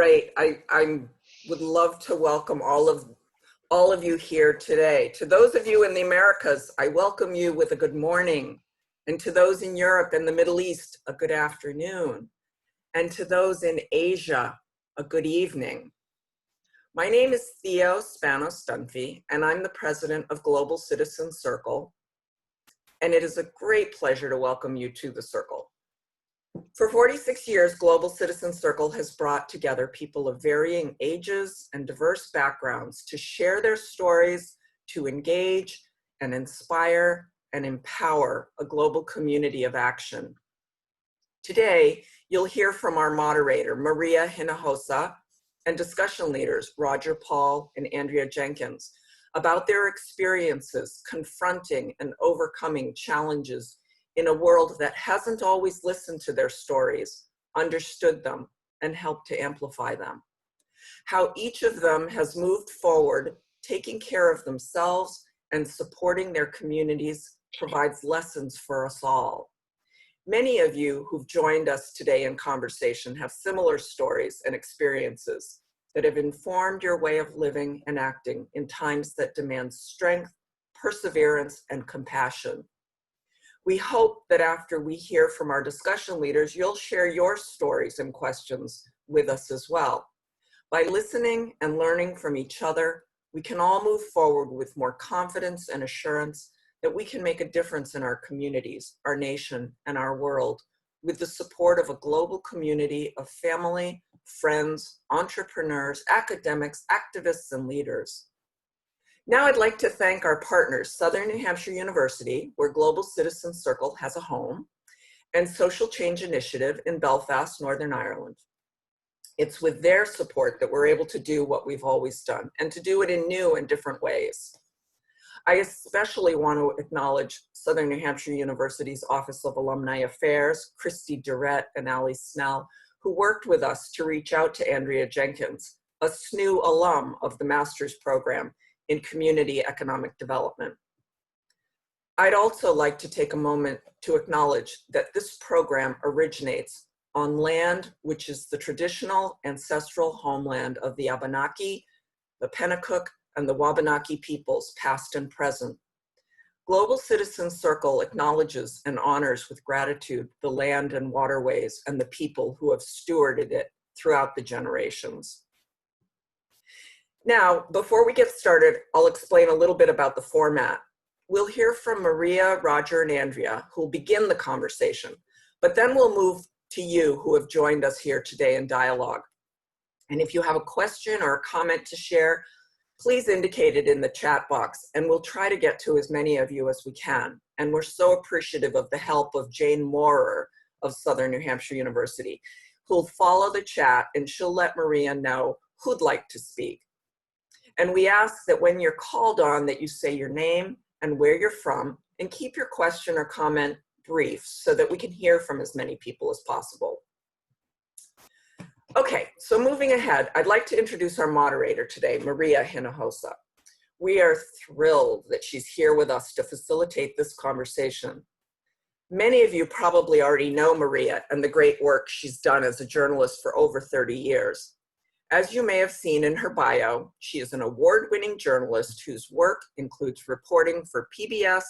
Great. I would love to welcome all of you here today. To those of you in the Americas, I welcome you with a good morning. And to those in Europe and the Middle East, a good afternoon. And to those in Asia, a good evening. My name is Theo Spanos-Dunphy, and I'm the president of Global Citizen Circle. And it is a great pleasure to welcome you to the Circle. For 46 years, Global Citizen Circle has brought together people of varying ages and diverse backgrounds to share their stories, to engage and inspire and empower a global community of action. Today, you'll hear from our moderator, Maria Hinojosa, and discussion leaders, Roger Paul and Andrea Jenkins, about their experiences confronting and overcoming challenges in a world that hasn't always listened to their stories, understood them, and helped to amplify them. How each of them has moved forward, taking care of themselves and supporting their communities provides lessons for us all. Many of you who've joined us today in conversation have similar stories and experiences that have informed your way of living and acting in times that demand strength, perseverance, and compassion. We hope that after we hear from our discussion leaders, you'll share your stories and questions with us as well. By listening and learning from each other, we can all move forward with more confidence and assurance that we can make a difference in our communities, our nation, and our world with the support of a global community of family, friends, entrepreneurs, academics, activists, and leaders. Now I'd like to thank our partners, Southern New Hampshire University, where Global Citizen Circle has a home, and Social Change Initiative in Belfast, Northern Ireland. It's with their support that we're able to do what we've always done, and to do it in new and different ways. I especially want to acknowledge Southern New Hampshire University's Office of Alumni Affairs, Christy Durrett and Ali Snell, who worked with us to reach out to Andrea Jenkins, a SNU alum of the master's program in Community Economic Development. I'd also like to take a moment to acknowledge that this program originates on land which is the traditional ancestral homeland of the Abenaki, the Pennacook, and the Wabanaki peoples, past and present. Global Citizen Circle acknowledges and honors with gratitude the land and waterways and the people who have stewarded it throughout the generations. Now, before we get started, I'll explain a little bit about the format. We'll hear from Maria, Roger, and Andrea, who will begin the conversation, but then we'll move to you who have joined us here today in dialogue. And if you have a question or a comment to share, please indicate it in the chat box, and we'll try to get to as many of you as we can. And we're so appreciative of the help of Jane Moorer of Southern New Hampshire University, who'll follow the chat, and she'll let Maria know who'd like to speak. And we ask that when you're called on that you say your name and where you're from, and keep your question or comment brief so that we can hear from as many people as possible. Okay, so moving ahead, I'd like to introduce our moderator today, Maria Hinojosa. We are thrilled that she's here with us to facilitate this conversation. Many of you probably already know Maria and the great work she's done as a journalist for over 30 years. As you may have seen in her bio, she is an award-winning journalist whose work includes reporting for PBS,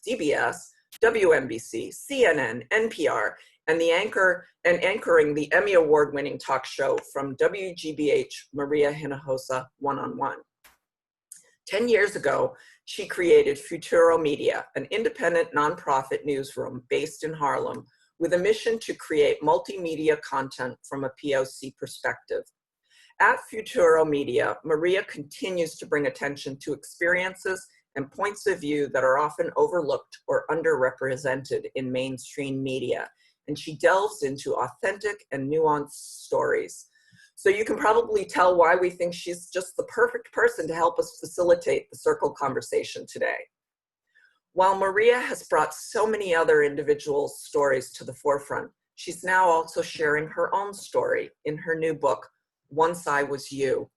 CBS, WNBC, CNN, NPR, and anchoring the Emmy Award-winning talk show from WGBH, Maria Hinojosa One-on-One. 10 years ago, she created Futuro Media, an independent nonprofit newsroom based in Harlem with a mission to create multimedia content from a POC perspective. At Futuro Media, Maria continues to bring attention to experiences and points of view that are often overlooked or underrepresented in mainstream media, and she delves into authentic and nuanced stories. So you can probably tell why we think she's just the perfect person to help us facilitate the Circle conversation today. While Maria has brought so many other individual stories to the forefront, she's now also sharing her own story in her new book, Once I Was You,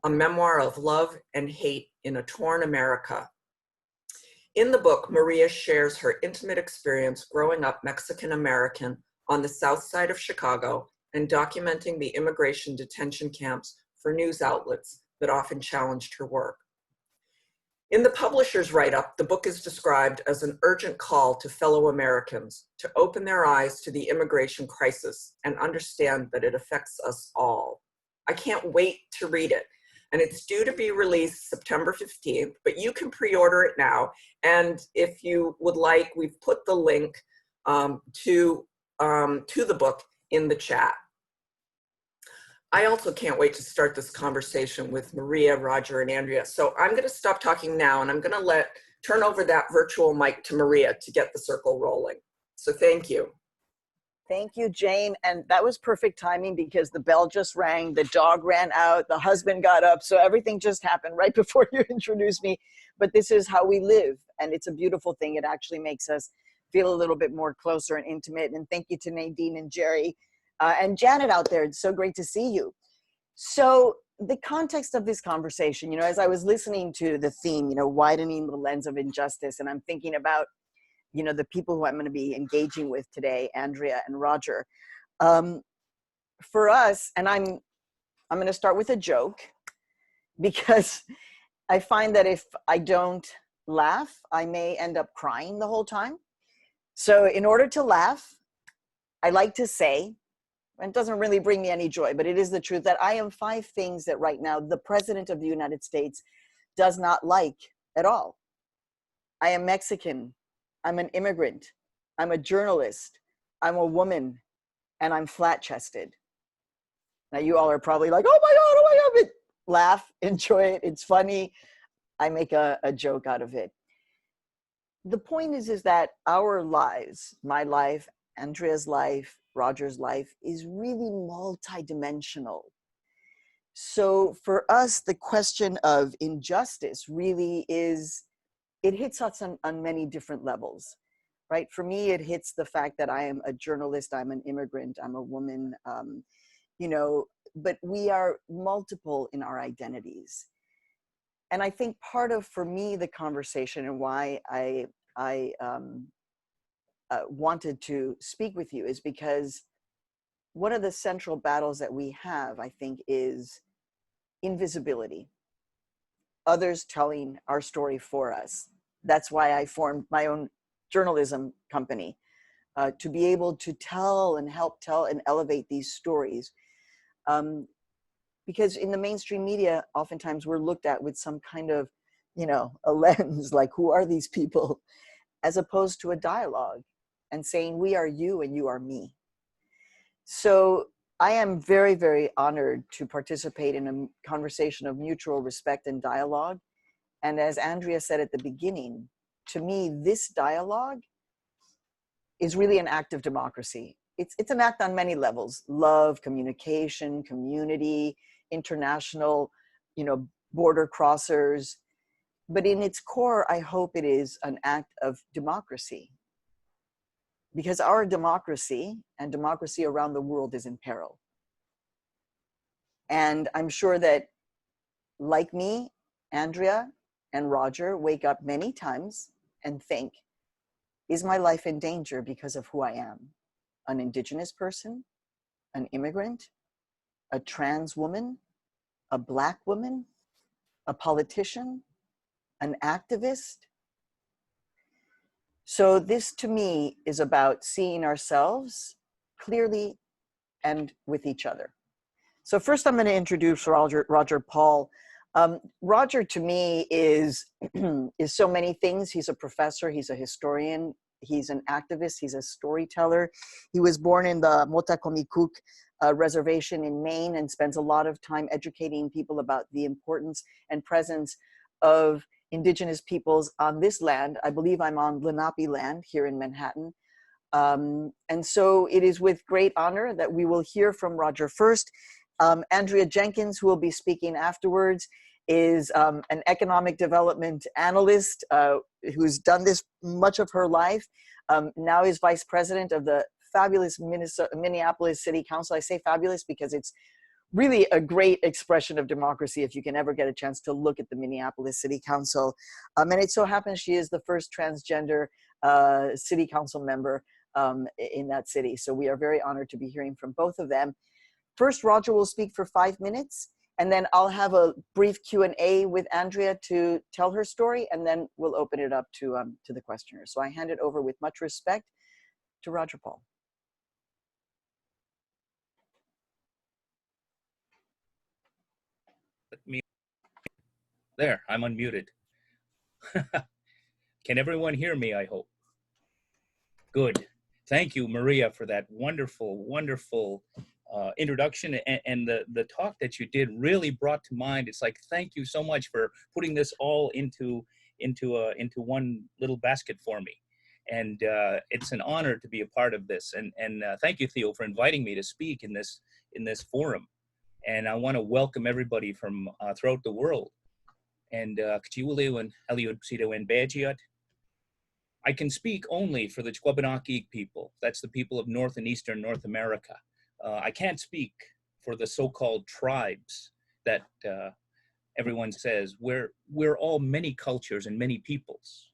a memoir of love and hate in a torn America. In the book, Maria shares her intimate experience growing up Mexican American on the south side of Chicago and documenting the immigration detention camps for news outlets that often challenged her work. In the publisher's write-up, the book is described as an urgent call to fellow Americans to open their eyes to the immigration crisis and understand that it affects us all. I can't wait to read it. And it's due to be released September 15th, but you can pre-order it now. And if you would like, we've put the link to the book in the chat. I also can't wait to start this conversation with Maria, Roger, and Andrea. So I'm going to stop talking now, and I'm going to turn over that virtual mic to Maria to get the circle rolling. So thank you. Thank you, Jane. And that was perfect timing because the bell just rang, the dog ran out, the husband got up. So everything just happened right before you introduced me. But this is how we live. And it's a beautiful thing. It actually makes us feel a little bit more closer and intimate. And thank you to Nadine and Jerry and Janet out there. It's so great to see you. So the context of this conversation, as I was listening to the theme, widening the lens of injustice, and I'm thinking about the people who I'm going to be engaging with today, Andrea and Roger. For us, and I'm going to start with a joke because I find that if I don't laugh, I may end up crying the whole time. So in order to laugh, I like to say, and it doesn't really bring me any joy, but it is the truth, that I am 5 things that right now the President of the United States does not like at all. I am Mexican. I'm an immigrant, I'm a journalist, I'm a woman, and I'm flat-chested. Now you all are probably like, oh my God, but laugh, enjoy it, it's funny. I make a joke out of it. The point is that our lives, my life, Andrea's life, Roger's life, is really multidimensional. So for us, the question of injustice really is, it hits us on many different levels, right? For me, it hits the fact that I am a journalist, I'm an immigrant, I'm a woman, but we are multiple in our identities. And I think part of, for me, the conversation and why I wanted to speak with you is because one of the central battles that we have, I think, is invisibility. Others telling our story for us. That's why I formed my own journalism company, to be able to tell and help tell and elevate these stories. Because in the mainstream media, oftentimes we're looked at with some kind of, a lens, like, who are these people? As opposed to a dialogue and saying, we are you and you are me. So I am very, very honored to participate in a conversation of mutual respect and dialogue. And as Andrea said at the beginning, to me, this dialogue is really an act of democracy. It's an act on many levels: love, communication, community, international, border crossers. But in its core, I hope it is an act of democracy. Because our democracy and democracy around the world is in peril. And I'm sure that, like me, Andrea and Roger wake up many times and think, is my life in danger because of who I am? An Indigenous person, an immigrant, a trans woman, a Black woman, a politician, an activist? So this, to me, is about seeing ourselves clearly and with each other. So first I'm going to introduce Roger Paul. Roger, to me, is so many things. He's a professor, he's a historian, he's an activist, he's a storyteller. He was born in the Motacomicook Reservation in Maine and spends a lot of time educating people about the importance and presence of Indigenous peoples on this land. I believe I'm on Lenape land here in Manhattan. And so it is with great honor that we will hear from Roger first. Andrea Jenkins, who will be speaking afterwards, is an economic development analyst who's done this much of her life. Now is vice president of the fabulous Minneapolis City Council. I say fabulous because it's really a great expression of democracy if you can ever get a chance to look at the Minneapolis City Council. And it so happens she is the first transgender city council member in that city. So we are very honored to be hearing from both of them. First, Roger will speak for 5 minutes, and then I'll have a brief Q&A with Andrea to tell her story, and then we'll open it up to the questioners. So I hand it over with much respect to Roger Paul. There, I'm unmuted. Can everyone hear me, I hope? Good. Thank you, Maria, for that wonderful, wonderful introduction. And the talk that you did really brought to mind, it's like, thank you so much for putting this all into one little basket for me. And it's an honor to be a part of this. And thank you, Theo, for inviting me to speak in this forum. And I want to welcome everybody from throughout the world. And I can speak only for the Chwabanaki people. That's the people of North and Eastern North America. I can't speak for the so-called tribes that everyone says. We're all many cultures and many peoples.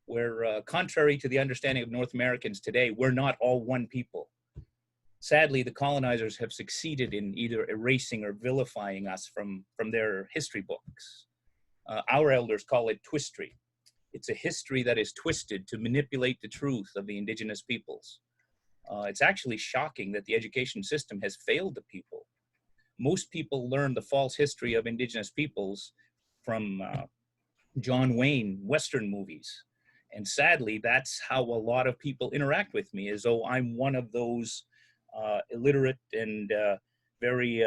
We're contrary to the understanding of North Americans today, we're not all one people. Sadly, the colonizers have succeeded in either erasing or vilifying us from their history books. Our elders call it twistry. It's a history that is twisted to manipulate the truth of the indigenous peoples. It's actually shocking that the education system has failed the people. Most people learn the false history of indigenous peoples from John Wayne Western movies. And sadly, that's how a lot of people interact with me, as though I'm one of those illiterate and very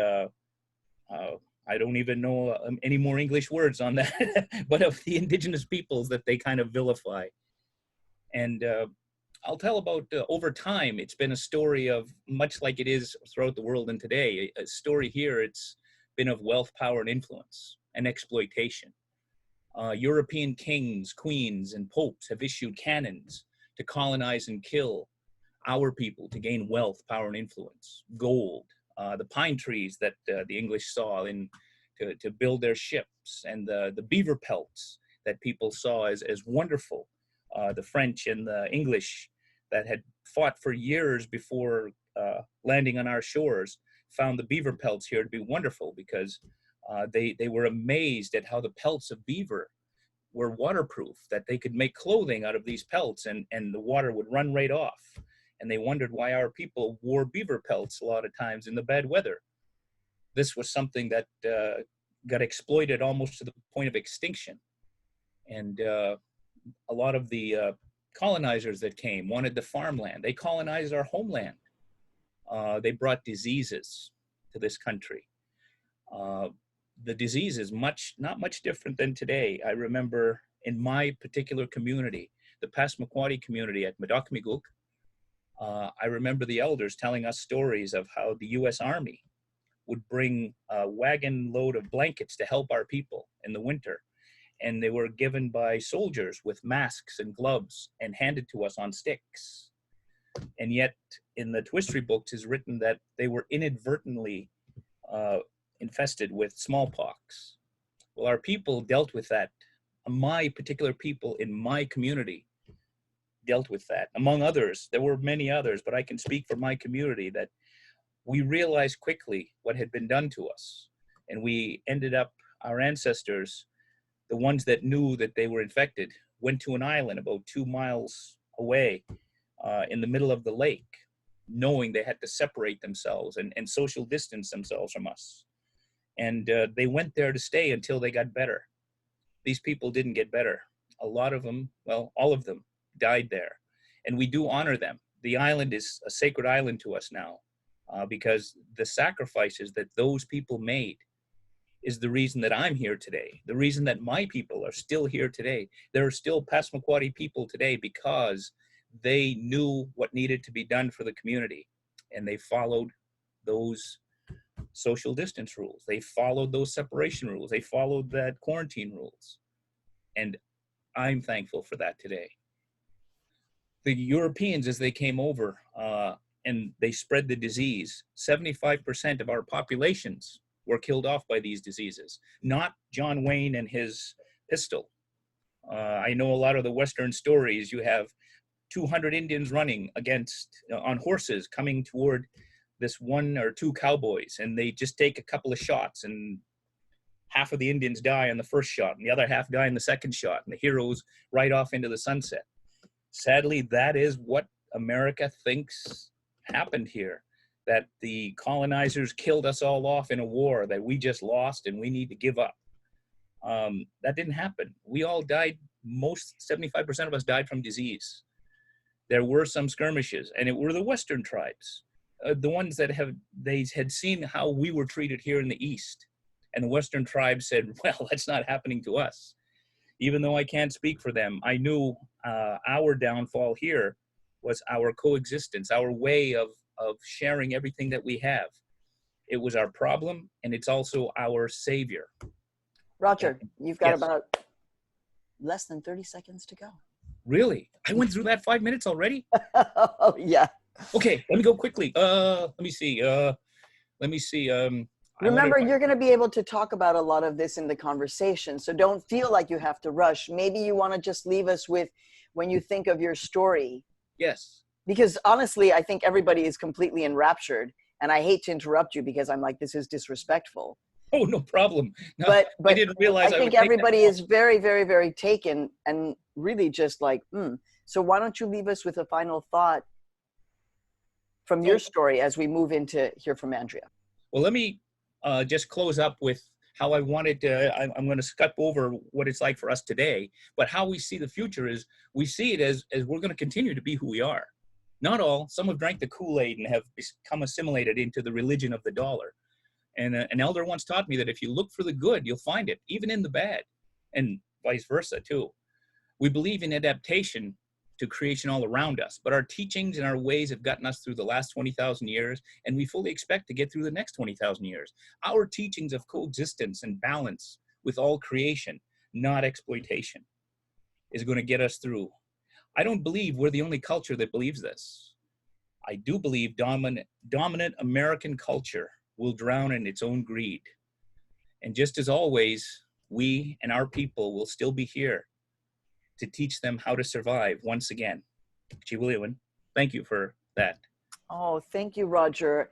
I don't even know any more English words on that, but of the indigenous peoples that they kind of vilify. And I'll tell about, over time, it's been a story of, much like it is throughout the world and today, a story here, it's been of wealth, power, and influence, and exploitation. European kings, queens, and popes have issued cannons to colonize and kill our people to gain wealth, power, and influence, gold, the pine trees that the English saw to build their ships, and the beaver pelts that people saw as wonderful. The French and the English that had fought for years before landing on our shores found the beaver pelts here to be wonderful, because they were amazed at how the pelts of beaver were waterproof, that they could make clothing out of these pelts and the water would run right off. And they wondered why our people wore beaver pelts a lot of times in the bad weather. This was something that got exploited almost to the point of extinction. And a lot of the colonizers that came wanted the farmland. They colonized our homeland. They brought diseases to this country. The disease is not much different than today. I remember in my particular community, the Passamaquoddy community at Medokmiguk, I remember the elders telling us stories of how the U.S. Army would bring a wagon load of blankets to help our people in the winter. And they were given by soldiers with masks and gloves and handed to us on sticks. And yet in the Twistry books is written that they were inadvertently infested with smallpox. Well, our people dealt with that. My particular people in my community dealt with that. Among others, there were many others, but I can speak for my community that we realized quickly what had been done to us. And we ended up, our ancestors, the ones that knew that they were infected, went to an island about 2 miles away in the middle of the lake, knowing they had to separate themselves and social distance themselves from us. And they went there to stay until they got better. These people didn't get better. A lot of them, well, all of them died there. And we do honor them. The island is a sacred island to us now because the sacrifices that those people made is the reason that I'm here today. The reason that my people are still here today. There are still Passamaquoddy people today because they knew what needed to be done for the community. And they followed those social distance rules. They followed those separation rules. They followed that quarantine rules. And I'm thankful for that today. The Europeans, as they came over and they spread the disease, 75% of our populations were killed off by these diseases, not John Wayne and his pistol. I know a lot of the Western stories, you have 200 Indians running on horses coming toward this one or two cowboys, and they just take a couple of shots, and half of the Indians die on the first shot, and the other half die in the second shot, and the heroes ride off into the sunset. Sadly, that is what America thinks happened here, that the colonizers killed us all off in a war that we just lost and we need to give up. That didn't happen. We all died. 75% of us died from disease. There were some skirmishes, and it were the Western tribes, the ones that they had seen how we were treated here in the East. And the Western tribes said, well, that's not happening to us. Even though I can't speak for them, I knew our downfall here was our coexistence, our way of sharing everything that we have. It was our problem, and it's also our savior. Roger, you've got Yes. about less than 30 seconds to go. Really? I went through that 5 minutes already? Oh, yeah. Okay, let me go quickly. Let me see. Remember, you're going to be able to talk about a lot of this in the conversation, so don't feel like you have to rush. Maybe you want to just leave us with when you think of your story. Yes. Because honestly, I think everybody is completely enraptured, and I hate to interrupt you because I'm like, this is disrespectful. Oh, no problem. No, But I didn't realize I think everybody is very, very, very taken and really just like, So why don't you leave us with a final thought from your story as we move into hear from Andrea? Well, let me just close up with how I wanted to, I'm going to skip over what it's like for us today, but how we see the future is we see it as we're going to continue to be who we are. Not all, some have drank the Kool-Aid and have become assimilated into the religion of the dollar. And an elder once taught me that if you look for the good, you'll find it, even in the bad, and vice versa too. We believe in adaptation to creation all around us, but our teachings and our ways have gotten us through the last 20,000 years, and we fully expect to get through the next 20,000 years. Our teachings of coexistence and balance with all creation, not exploitation, is going to get us through. I don't believe we're the only culture that believes this. I do believe dominant American culture will drown in its own greed. And just as always, we and our people will still be here to teach them how to survive once again. Chiwiliwan, thank you for that. Oh, thank you, Roger.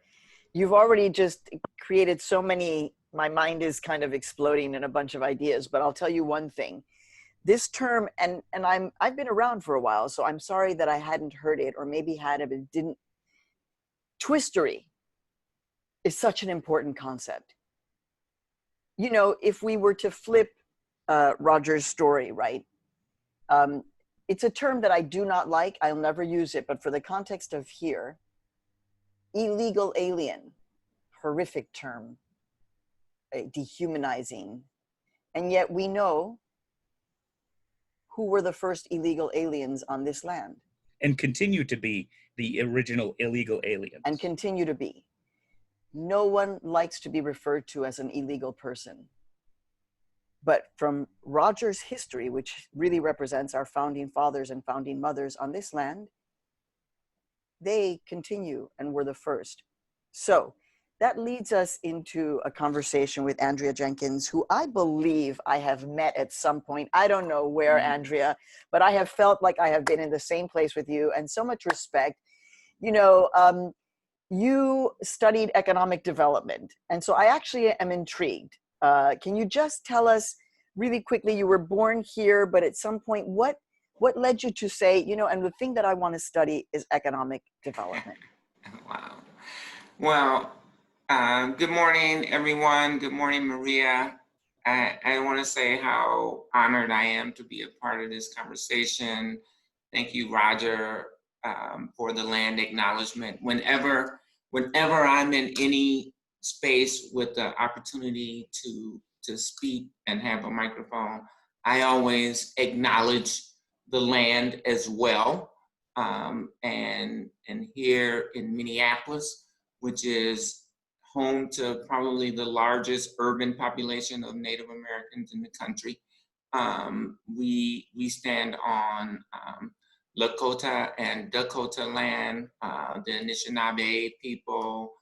You've already just created so many, my mind is kind of exploding in a bunch of ideas, but I'll tell you one thing. This term, and I've been around for a while, so I'm sorry that I hadn't heard it or maybe had it, but didn't. Twistery is such an important concept. You know, if we were to flip Roger's story, right? It's a term that I do not like. I'll never use it, but for the context of here, illegal alien, horrific term, dehumanizing. And yet we know who were the first illegal aliens on this land. And continue to be the original illegal aliens. And continue to be. No one likes to be referred to as an illegal person. But from Roger's history, which really represents our founding fathers and founding mothers on this land, they continue and were the first. So that leads us into a conversation with Andrea Jenkins, who I believe I have met at some point. I don't know where, Andrea, but I have felt like I have been in the same place with you, and so much respect. You know, you studied economic development, and so I actually am intrigued. Can you just tell us really quickly, you were born here, but at some point, what led you to say, you know, and the thing that I want to study is economic development? Wow. Well, good morning, everyone. Good morning, Maria. I want to say how honored I am to be a part of this conversation. Thank you, Roger, for the land acknowledgement. Whenever I'm in any space with the opportunity to speak and have a microphone, I always acknowledge the land as well. And here in Minneapolis, which is home to probably the largest urban population of Native Americans in the country, we stand on Lakota and Dakota land, the Anishinaabe people.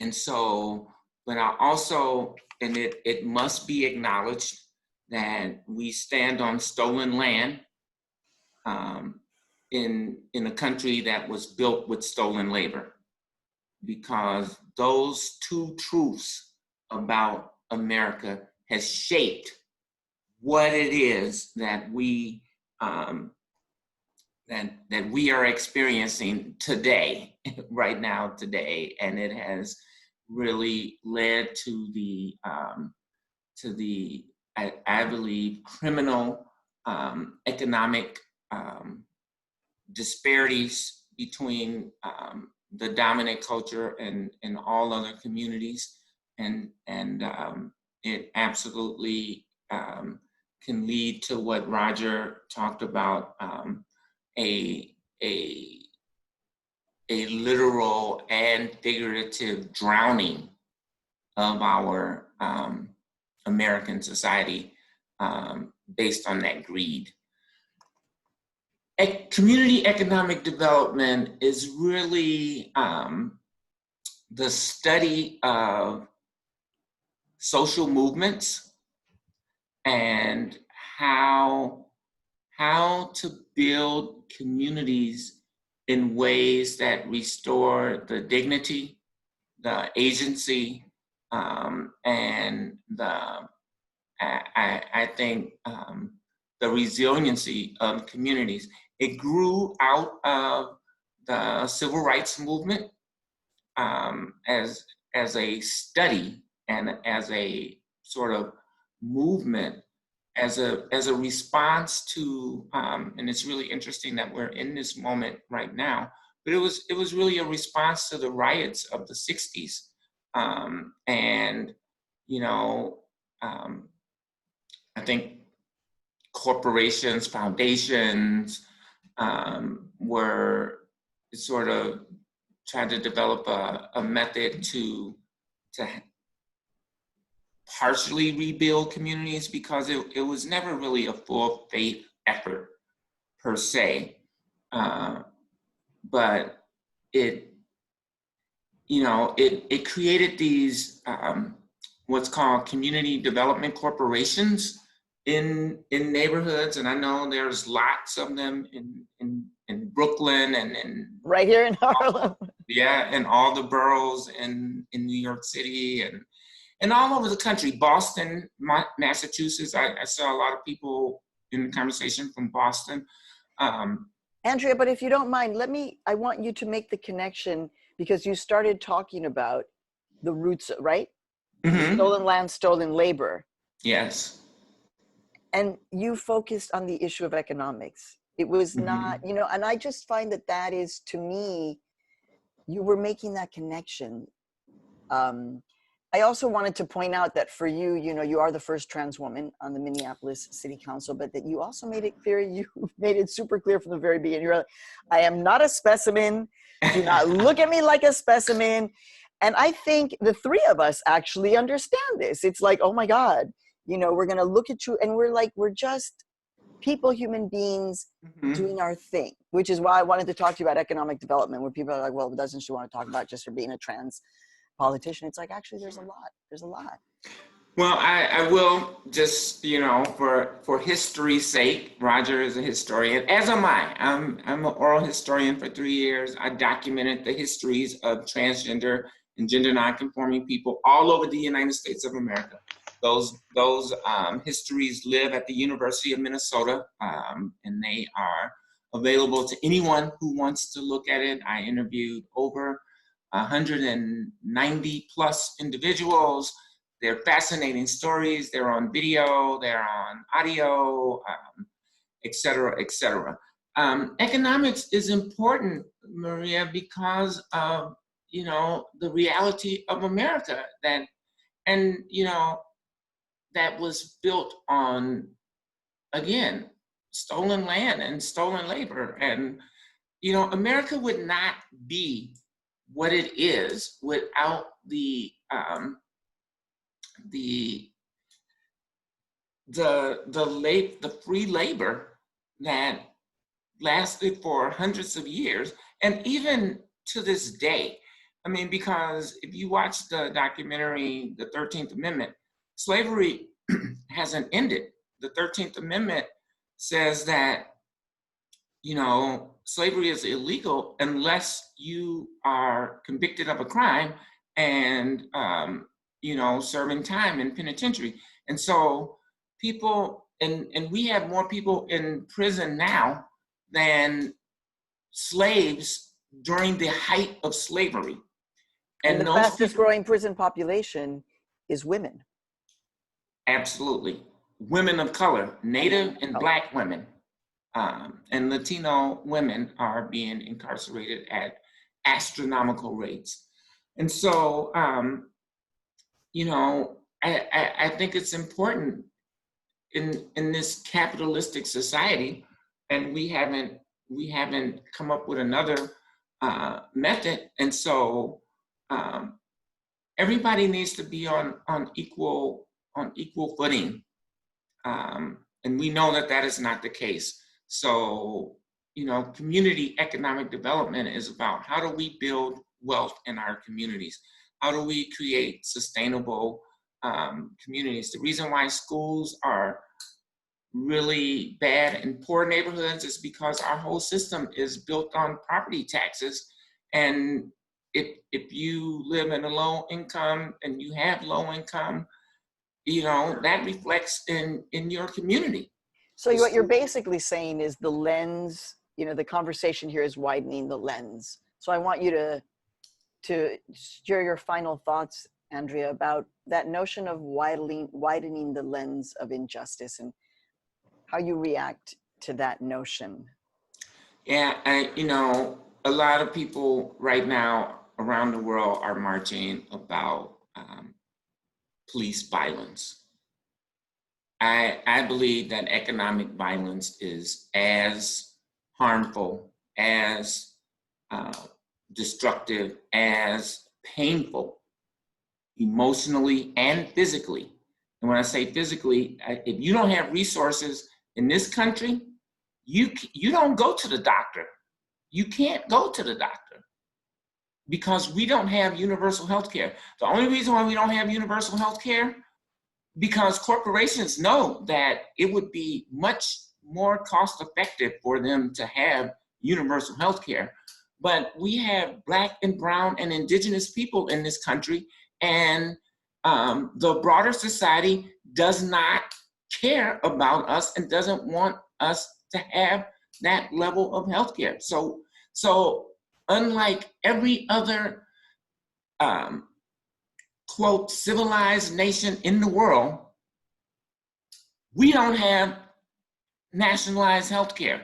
And so, but I also, and it must be acknowledged that we stand on stolen land. in a country that was built with stolen labor, because those two truths about America has shaped what it is that we that we are experiencing today, right now, today, and it has really led to the I believe criminal economic disparities between the dominant culture and all other communities, and it absolutely can lead to what Roger talked about, a literal and figurative drowning of our American society based on that greed. Community economic development is really the study of social movements and how to build communities in ways that restore the dignity, the agency, and I think the resiliency of communities. It grew out of the civil rights movement as a study and as a sort of movement, as a response to, and it's really interesting that we're in this moment right now, but it was really a response to the riots of the 60s. And, you know, I think corporations, foundations were sort of trying to develop a method to partially rebuild communities, because it was never really a full faith effort per se, but it created these what's called community development corporations in neighborhoods, and I know there's lots of them in Brooklyn and in right here in Harlem. Yeah, and all the boroughs in New York City and all over the country. Boston, Massachusetts. I saw a lot of people in the conversation from Boston. Andrea, but if you don't mind, I want you to make the connection, because you started talking about the roots, right? Mm-hmm. Stolen land, stolen labor. Yes. And you focused on the issue of economics. It was not, and I just find that is, to me, you were making that connection. I also wanted to point out that for you, you are the first trans woman on the Minneapolis City Council, but that you also made it clear, you made it super clear from the very beginning. You're like, I am not a specimen. Do not look at me like a specimen. And I think the three of us actually understand this. It's like, oh my God, we're going to look at you and we're just people, human beings doing our thing, which is why I wanted to talk to you about economic development, where people are like, well, doesn't she want to talk about just her being a trans politician? It's like, actually, there's a lot. Well, I will just, for history's sake, Roger is a historian, as am I. I'm an oral historian for 3 years. I documented the histories of transgender and gender nonconforming people all over the United States of America. Those histories live at the University of Minnesota, and they are available to anyone who wants to look at it. I interviewed over 190 plus individuals. They're fascinating stories. They're on video, they're on audio, et cetera, et cetera. Economics is important, Maria, because of, the reality of America that was built on, again, stolen land and stolen labor. And, America would not be what it is without the free labor that lasted for hundreds of years, and even to this day. I mean, because if you watch the documentary, The 13th Amendment, slavery hasn't ended. The 13th Amendment says that slavery is illegal unless you are convicted of a crime and, serving time in penitentiary. And so people, and we have more people in prison now than slaves during the height of slavery. And the those fastest people, growing prison population is women. absolutely. Women of color, Native and Black women, and Latino women are being incarcerated at astronomical rates. And so, I think it's important in this capitalistic society, and we haven't come up with another method. And so everybody needs to be on equal footing, and we know that is not the case. So community economic development is about how do we build wealth in our communities? How do we create sustainable communities? The reason why schools are really bad in poor neighborhoods is because our whole system is built on property taxes. And if you live in a low income and you have low income, that reflects in your community. So what you're basically saying is the lens, the conversation here is widening the lens. So I want you to share your final thoughts, Andrea, about that notion of widening the lens of injustice and how you react to that notion. Yeah, a lot of people right now around the world are marching about police violence. I believe that economic violence is as harmful, as destructive, as painful, emotionally and physically. And when I say physically, if you don't have resources in this country, you don't go to the doctor. You can't go to the doctor because we don't have universal health care. The only reason why we don't have universal health care, because corporations know that it would be much more cost effective for them to have universal health care. But we have Black and brown and indigenous people in this country, and the broader society does not care about us and doesn't want us to have that level of healthcare. So unlike every other quote civilized nation in the world, we don't have nationalized healthcare.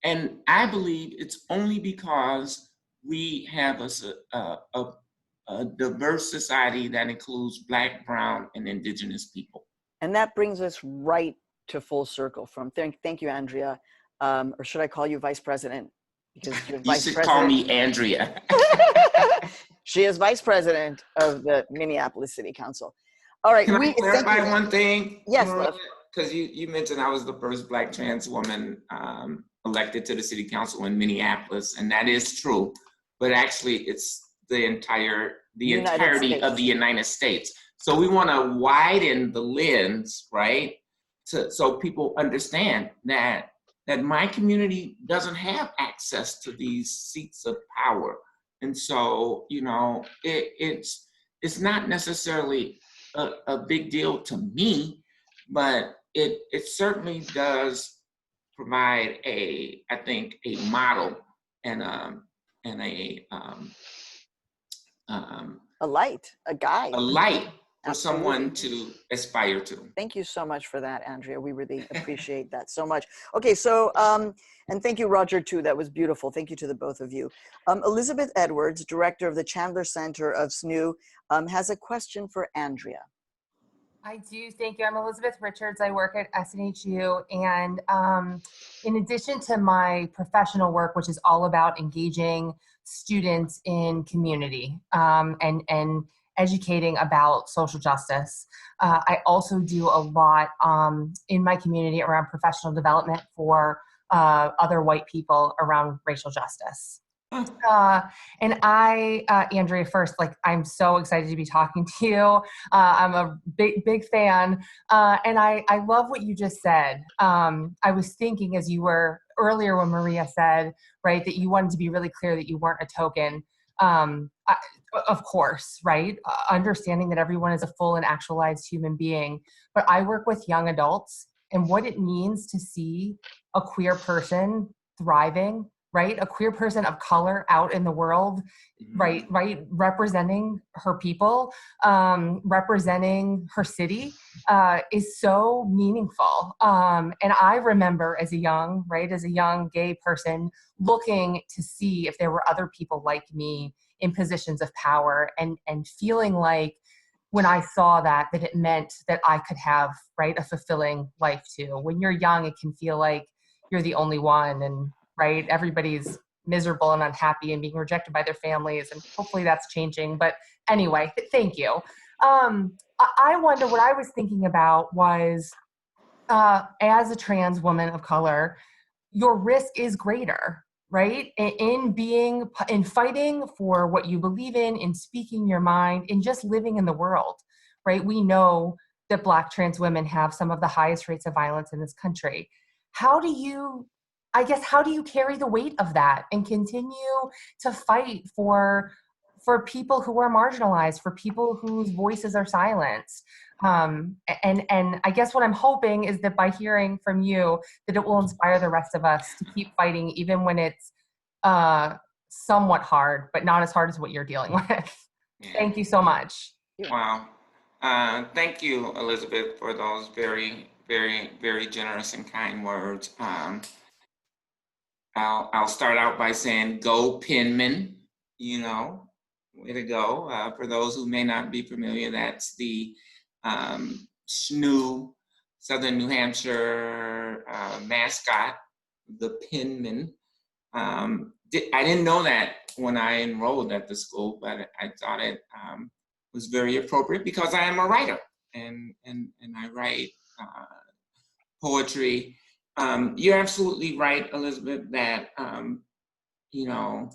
And I believe it's only because we have a diverse society that includes Black, brown, and indigenous people. And that brings us right to full circle from, thank you, Andrea. Or should I call you Vice President? Because you're Vice President. Call me Andrea. She is Vice President of the Minneapolis City Council. All right. Can I clarify one thing? Yes, love. Because you mentioned I was the first Black trans woman elected to the city council in Minneapolis, and that is true. But actually, it's the entirety of the United States. So we want to widen the lens, right? So people understand that my community doesn't have access to these seats of power. And so, it's not necessarily a big deal to me, but it certainly does provide a model and a light, a guide. A light for Absolutely. someone to aspire to. Thank you so much for that, Andrea. We really appreciate that so much. Okay, so, and thank you, Roger, too. That was beautiful. Thank you to the both of you. Elizabeth Edwards, director of the Chandler Center of SNU, has a question for Andrea. I do, thank you. I'm Elizabeth Richards. I work at SNHU, and in addition to my professional work, which is all about engaging students in community and educating about social justice, I also do a lot in my community around professional development for other white people around racial justice. And Andrea, first, I'm so excited to be talking to you. I'm a big fan. And I love what you just said. I was thinking as you were earlier when Maria said, right, that you wanted to be really clear that you weren't a token. Of course, right? Understanding that everyone is a full and actualized human being. But I work with young adults, and what it means to see a queer person thriving, right? A queer person of color out in the world, right, representing her people, representing her city, is so meaningful. And I remember as a young gay person, looking to see if there were other people like me in positions of power, and feeling like when I saw that it meant that I could have, right, a fulfilling life too. When you're young, it can feel like you're the only one, and right, everybody's miserable and unhappy and being rejected by their families, and hopefully that's changing. But anyway, thank you. I wonder, what I was thinking about was, as a trans woman of color, your risk is greater, right? In fighting for what you believe in speaking your mind, in just living in the world, right? We know that Black trans women have some of the highest rates of violence in this country. How do you carry the weight of that and continue to fight for people who are marginalized, for people whose voices are silenced? And I guess what I'm hoping is that by hearing from you, that it will inspire the rest of us to keep fighting, even when it's somewhat hard, but not as hard as what you're dealing with. Yeah. Thank you so much. Wow. Thank you, Elizabeth, for those very, very, very generous and kind words. I'll start out by saying, go Penman, you know, way to go. For those who may not be familiar, that's the SNU, Southern New Hampshire mascot, the Penman. I didn't know that when I enrolled at the school, but I thought it was very appropriate because I am a writer, and I write poetry. You're absolutely right, Elizabeth, that you know,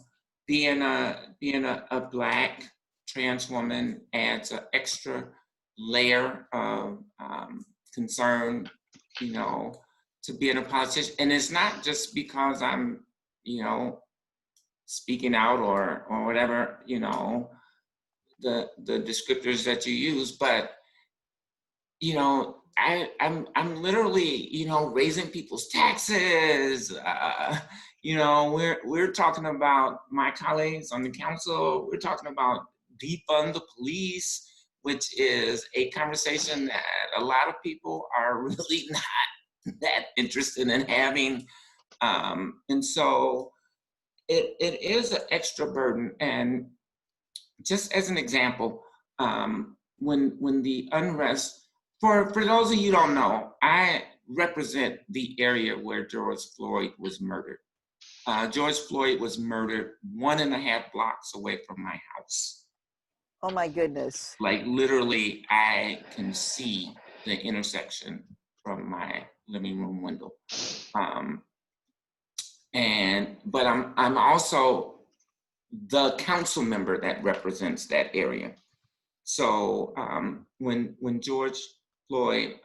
being a Black trans woman adds an extra layer of concern, you know, to being a politician. And it's not just because I'm, you know, speaking out or whatever, you know, the descriptors that you use, but you know, I'm literally, you know, raising people's taxes. You know, we're talking about my colleagues on the council. We're talking about defund the police, which is a conversation that a lot of people are really not that interested in having. And so it is an extra burden. And just as an example, when the unrest, for those of you who don't know, I represent the area where George Floyd was murdered. George Floyd was murdered 1.5 blocks away from my house. Oh my goodness. Like literally, I can see the intersection from my living room window. But I'm also the council member that represents that area. So when George Floyd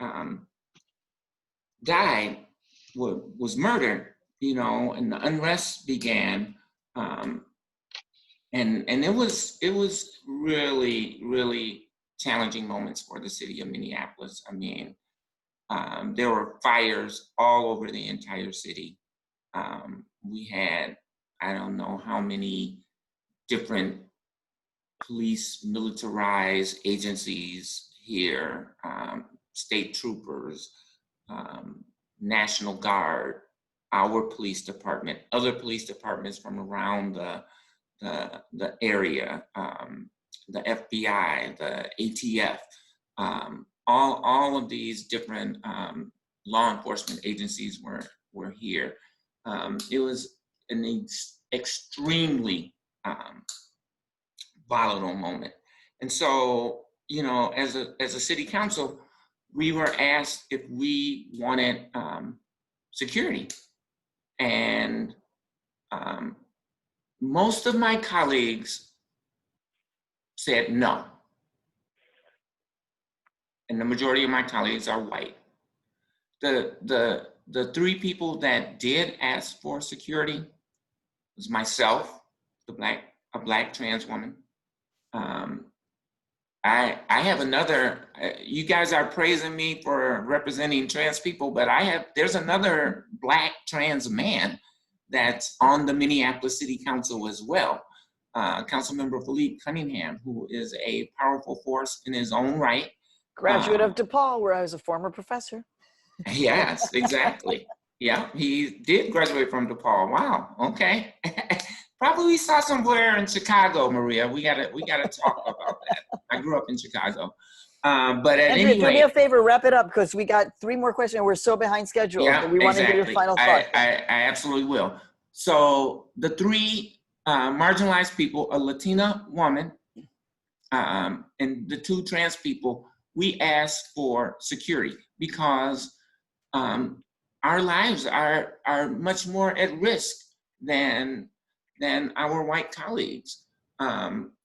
died, was murdered, you know, and the unrest began, and it was really, really challenging moments for the city of Minneapolis. I mean, there were fires all over the entire city. We had, I don't know how many different police militarized agencies here, state troopers, National Guard, our police department, other police departments from around the area, the FBI, the ATF, all of these different law enforcement agencies were here. It was an extremely volatile moment. And so, you know, as a city council, we were asked if we wanted security. And most of my colleagues said no. And the majority of my colleagues are white. The the three people that did ask for security was myself, a black trans woman. I have another, you guys are praising me for representing trans people, but there's another black trans man that's on the Minneapolis City Council as well. Councilmember Philippe Cunningham, who is a powerful force in his own right. Graduate of DePaul, where I was a former professor. Yes, exactly. Yeah, he did graduate from DePaul. Wow, okay. Probably saw somewhere in Chicago, Maria. We gotta talk about that. I grew up in Chicago. But at Andrea, any do me rate, a favor, wrap it up because we got 3 more questions and we're so behind schedule. yeah, But we want to hear your final thoughts. I absolutely will. So the 3 marginalized people, a Latina woman, and the 2 trans people, we asked for security because our lives are much more at risk than our white colleagues.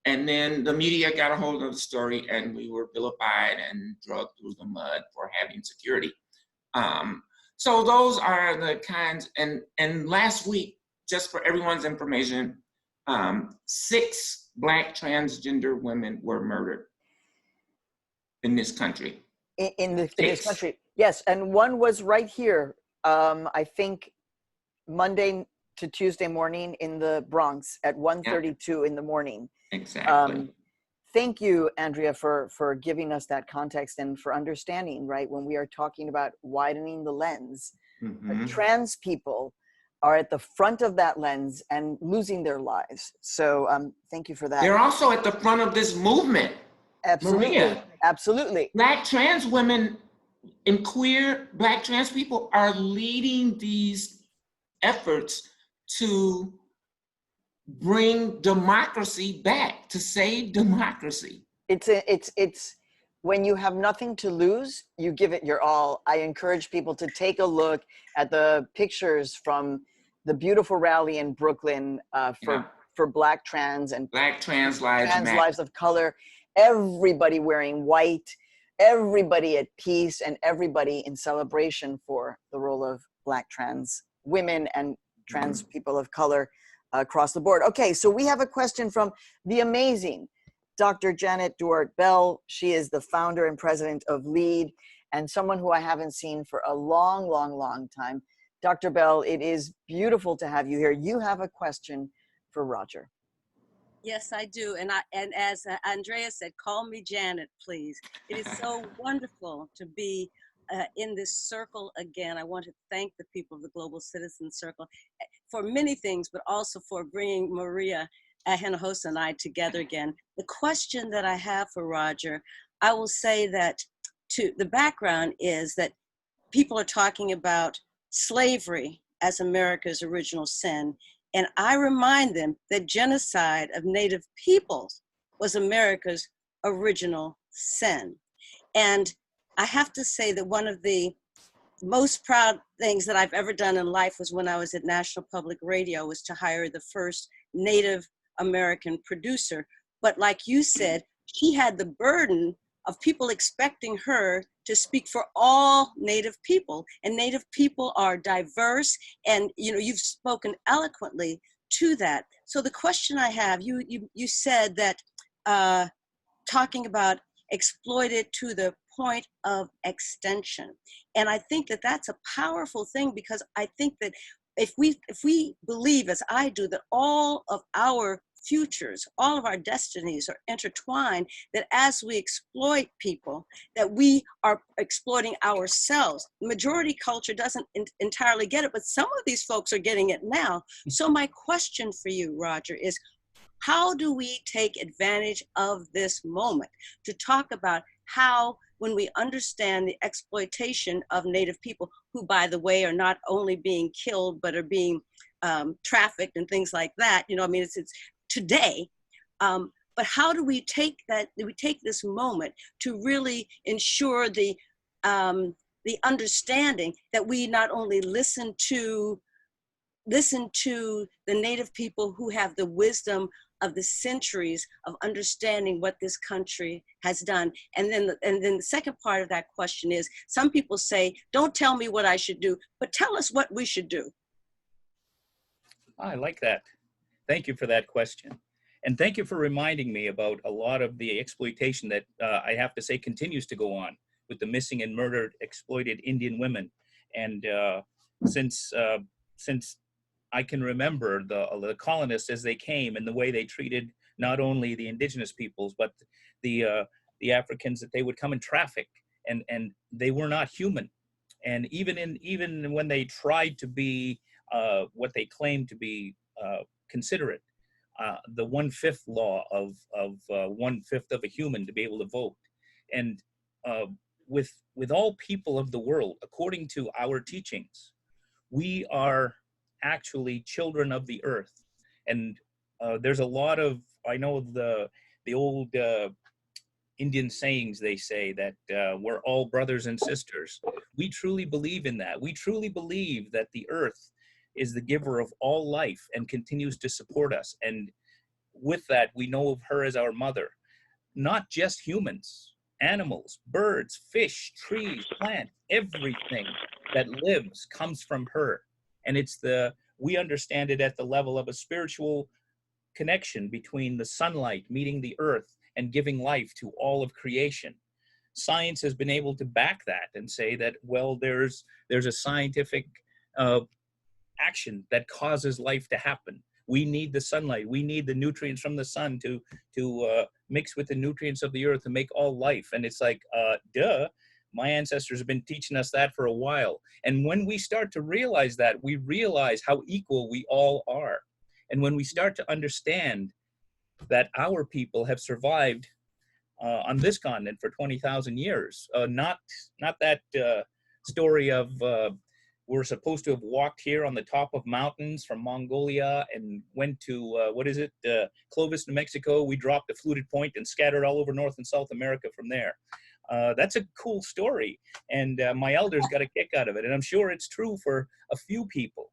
And then the media got a hold of the story and we were vilified and drugged through the mud for having security. So those are the kinds, and last week, just for everyone's information, 6 Black transgender women were murdered in this country. In this country, yes. And one was right here, I think Monday to Tuesday morning in the Bronx at 1:32 in the morning. Exactly. Thank you, Andrea, for giving us that context and for understanding, right? When we are talking about widening the lens, trans people are at the front of that lens and losing their lives. So thank you for that. They're also at the front of this movement. Absolutely. Maria, absolutely. Black trans women and queer Black trans people are leading these efforts to bring democracy back, to save democracy. It's when you have nothing to lose, you give it your all. I encourage people to take a look at the pictures from the beautiful rally in Brooklyn for Black trans and Black trans lives matter. Lives of color. Everybody wearing white, everybody at peace, and everybody in celebration for the role of Black trans women and trans people of color across the board. Okay, so we have a question from the amazing Dr. Janet Duarte-Bell. She is the founder and president of LEAD and someone who I haven't seen for a long, long, long time. Dr. Bell, it is beautiful to have you here. You have a question for Roger. Yes, I do. And as Andrea said, call me Janet, please. It is so wonderful to be in this circle again. I want to thank the people of the Global Citizen Circle for many things, but also for bringing Maria Hinojosa and I together again. The question that I have for Roger, I will say that the background is that people are talking about slavery as America's original sin. And I remind them that genocide of Native peoples was America's original sin. And I have to say that one of the most proud things that I've ever done in life was when I was at National Public Radio, was to hire the first Native American producer. But like you said, she had the burden of people expecting her to speak for all Native people, and Native people are diverse, and you've spoken eloquently to that. So the question I have, you said that talking about exploited to the point of extension, and I think that that's a powerful thing, because I think that if we believe, as I do, that all of our futures, all of our destinies are intertwined, that as we exploit people, that we are exploiting ourselves. Majority culture doesn't entirely get it, but some of these folks are getting it now. So my question for you, Roger, is how do we take advantage of this moment to talk about how, when we understand the exploitation of Native people, who, by the way, are not only being killed, but are being trafficked and things like that, it's today, but how do we take this moment to really ensure the understanding that we not only listen to the Native people who have the wisdom of the centuries of understanding what this country has done. And then the second part of that question is, some people say, don't tell me what I should do, but tell us what we should do. I like that. Thank you for that question. And thank you for reminding me about a lot of the exploitation that I have to say continues to go on with the missing and murdered, exploited Indian women. And since I can remember the colonists as they came and the way they treated not only the indigenous peoples, but the Africans that they would come and traffic, and they were not human. And even when they tried to be what they claimed to be considerate, the 1/5 law of 1/5 of a human to be able to vote, and with all people of the world, according to our teachings, we are actually children of the earth. And there's a lot of, I know the old Indian sayings, they say that we're all brothers and sisters. We truly believe in that. We truly believe that the earth is the giver of all life and continues to support us. And with that, we know of her as our mother. Not just humans, animals, birds, fish, trees, plants, everything that lives comes from her. And we understand it at the level of a spiritual connection between the sunlight meeting the earth and giving life to all of creation. Science has been able to back that and say that, well, there's a scientific action that causes life to happen. We need the sunlight. We need the nutrients from the sun to mix with the nutrients of the earth to make all life. And it's like, duh. My ancestors have been teaching us that for a while. And when we start to realize that, we realize how equal we all are. And when we start to understand that our people have survived on this continent for 20,000 years, not that story of we're supposed to have walked here on the top of mountains from Mongolia and went to, Clovis, New Mexico. We dropped a fluted point and scattered all over North and South America from there. That's a cool story, and my elders got a kick out of it, and I'm sure it's true for a few people.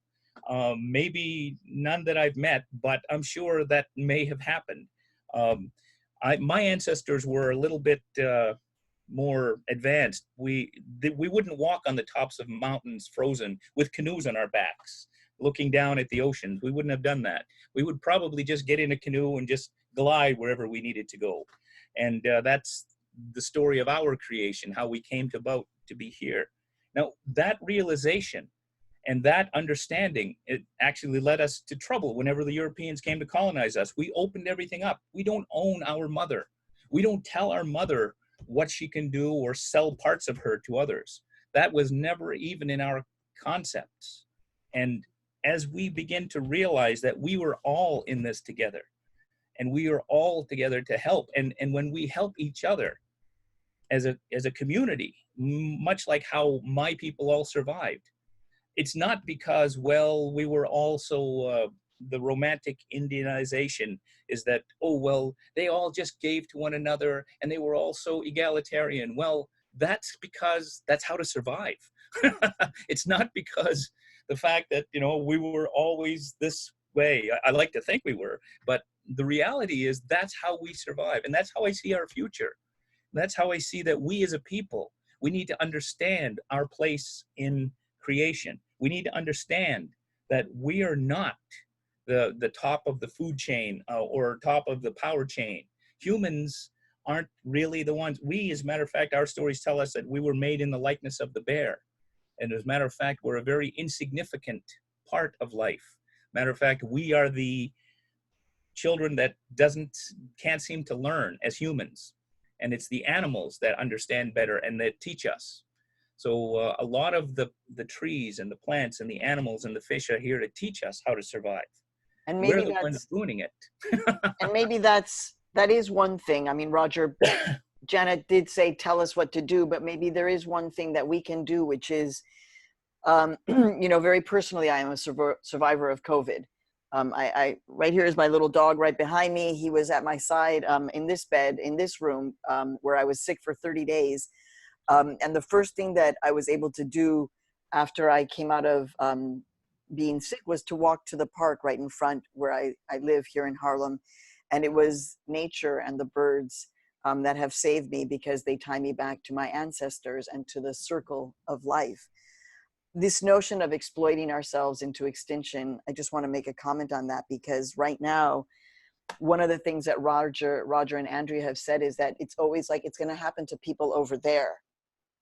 Maybe none that I've met, but I'm sure that may have happened. My ancestors were a little bit more advanced. We wouldn't walk on the tops of mountains frozen with canoes on our backs, looking down at the ocean. We wouldn't have done that. We would probably just get in a canoe and just glide wherever we needed to go. And that's the story of our creation, how we came to be here. Now, that realization and that understanding, it actually led us to trouble whenever the Europeans came to colonize us. We opened everything up. We don't own our mother. We don't tell our mother what she can do or sell parts of her to others. That was never even in our concepts. And as we begin to realize that we were all in this together, and we are all together to help, and when we help each other as a community, much like how my people all survived, it's not because, well, we were also the romantic Indianization is that, oh, well, they all just gave to one another and they were all so egalitarian. Well, that's because that's how to survive. It's not because the fact that, we were always this way. I like to think we were, but the reality is that's how we survive. And that's how I see our future. That's how I see that we as a people, we need to understand our place in creation. We need to understand that we are not the top of the food chain or top of the power chain. Humans aren't really the ones. We, as a matter of fact, our stories tell us that we were made in the likeness of the bear. And as a matter of fact, we're a very insignificant part of life. Matter of fact, we are the children that can't seem to learn as humans. And it's the animals that understand better and that teach us. So a lot of the trees and the plants and the animals and the fish are here to teach us how to survive. And maybe we're the ones ruining it. And maybe that is one thing. I mean, Roger, Janet did say, tell us what to do, but maybe there is one thing that we can do, which is, very personally, I am a survivor of COVID. I right here is my little dog right behind me. He was at my side in this bed, in this room, where I was sick for 30 days. And the first thing that I was able to do after I came out of being sick was to walk to the park right in front where I live here in Harlem. And it was nature and the birds that have saved me, because they tie me back to my ancestors and to the circle of life. This notion of exploiting ourselves into extinction, I just want to make a comment on that, because right now, one of the things that Roger and Andrea have said is that it's always like it's going to happen to people over there.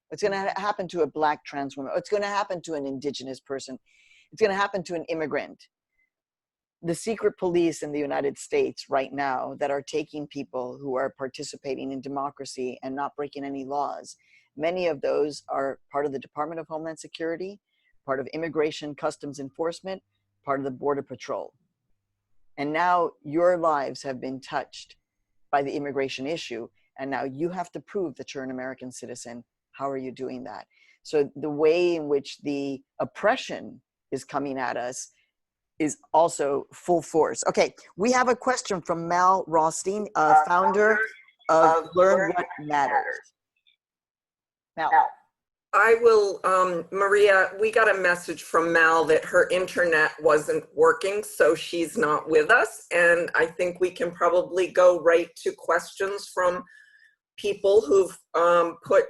It's going to happen to a Black trans woman. It's going to happen to an indigenous person. It's going to happen to an immigrant. The secret police in the United States right now that are taking people who are participating in democracy and not breaking any laws, many of those are part of the Department of Homeland Security, part of Immigration Customs Enforcement, part of the Border Patrol. And now your lives have been touched by the immigration issue. And now you have to prove that you're an American citizen. How are you doing that? So the way in which the oppression is coming at us is also full force. Okay, we have a question from Mal Rothstein, founder of Learn What Matters. Mal. I will, Maria, we got a message from Mal that her internet wasn't working, so she's not with us. And I think we can probably go right to questions from people who've put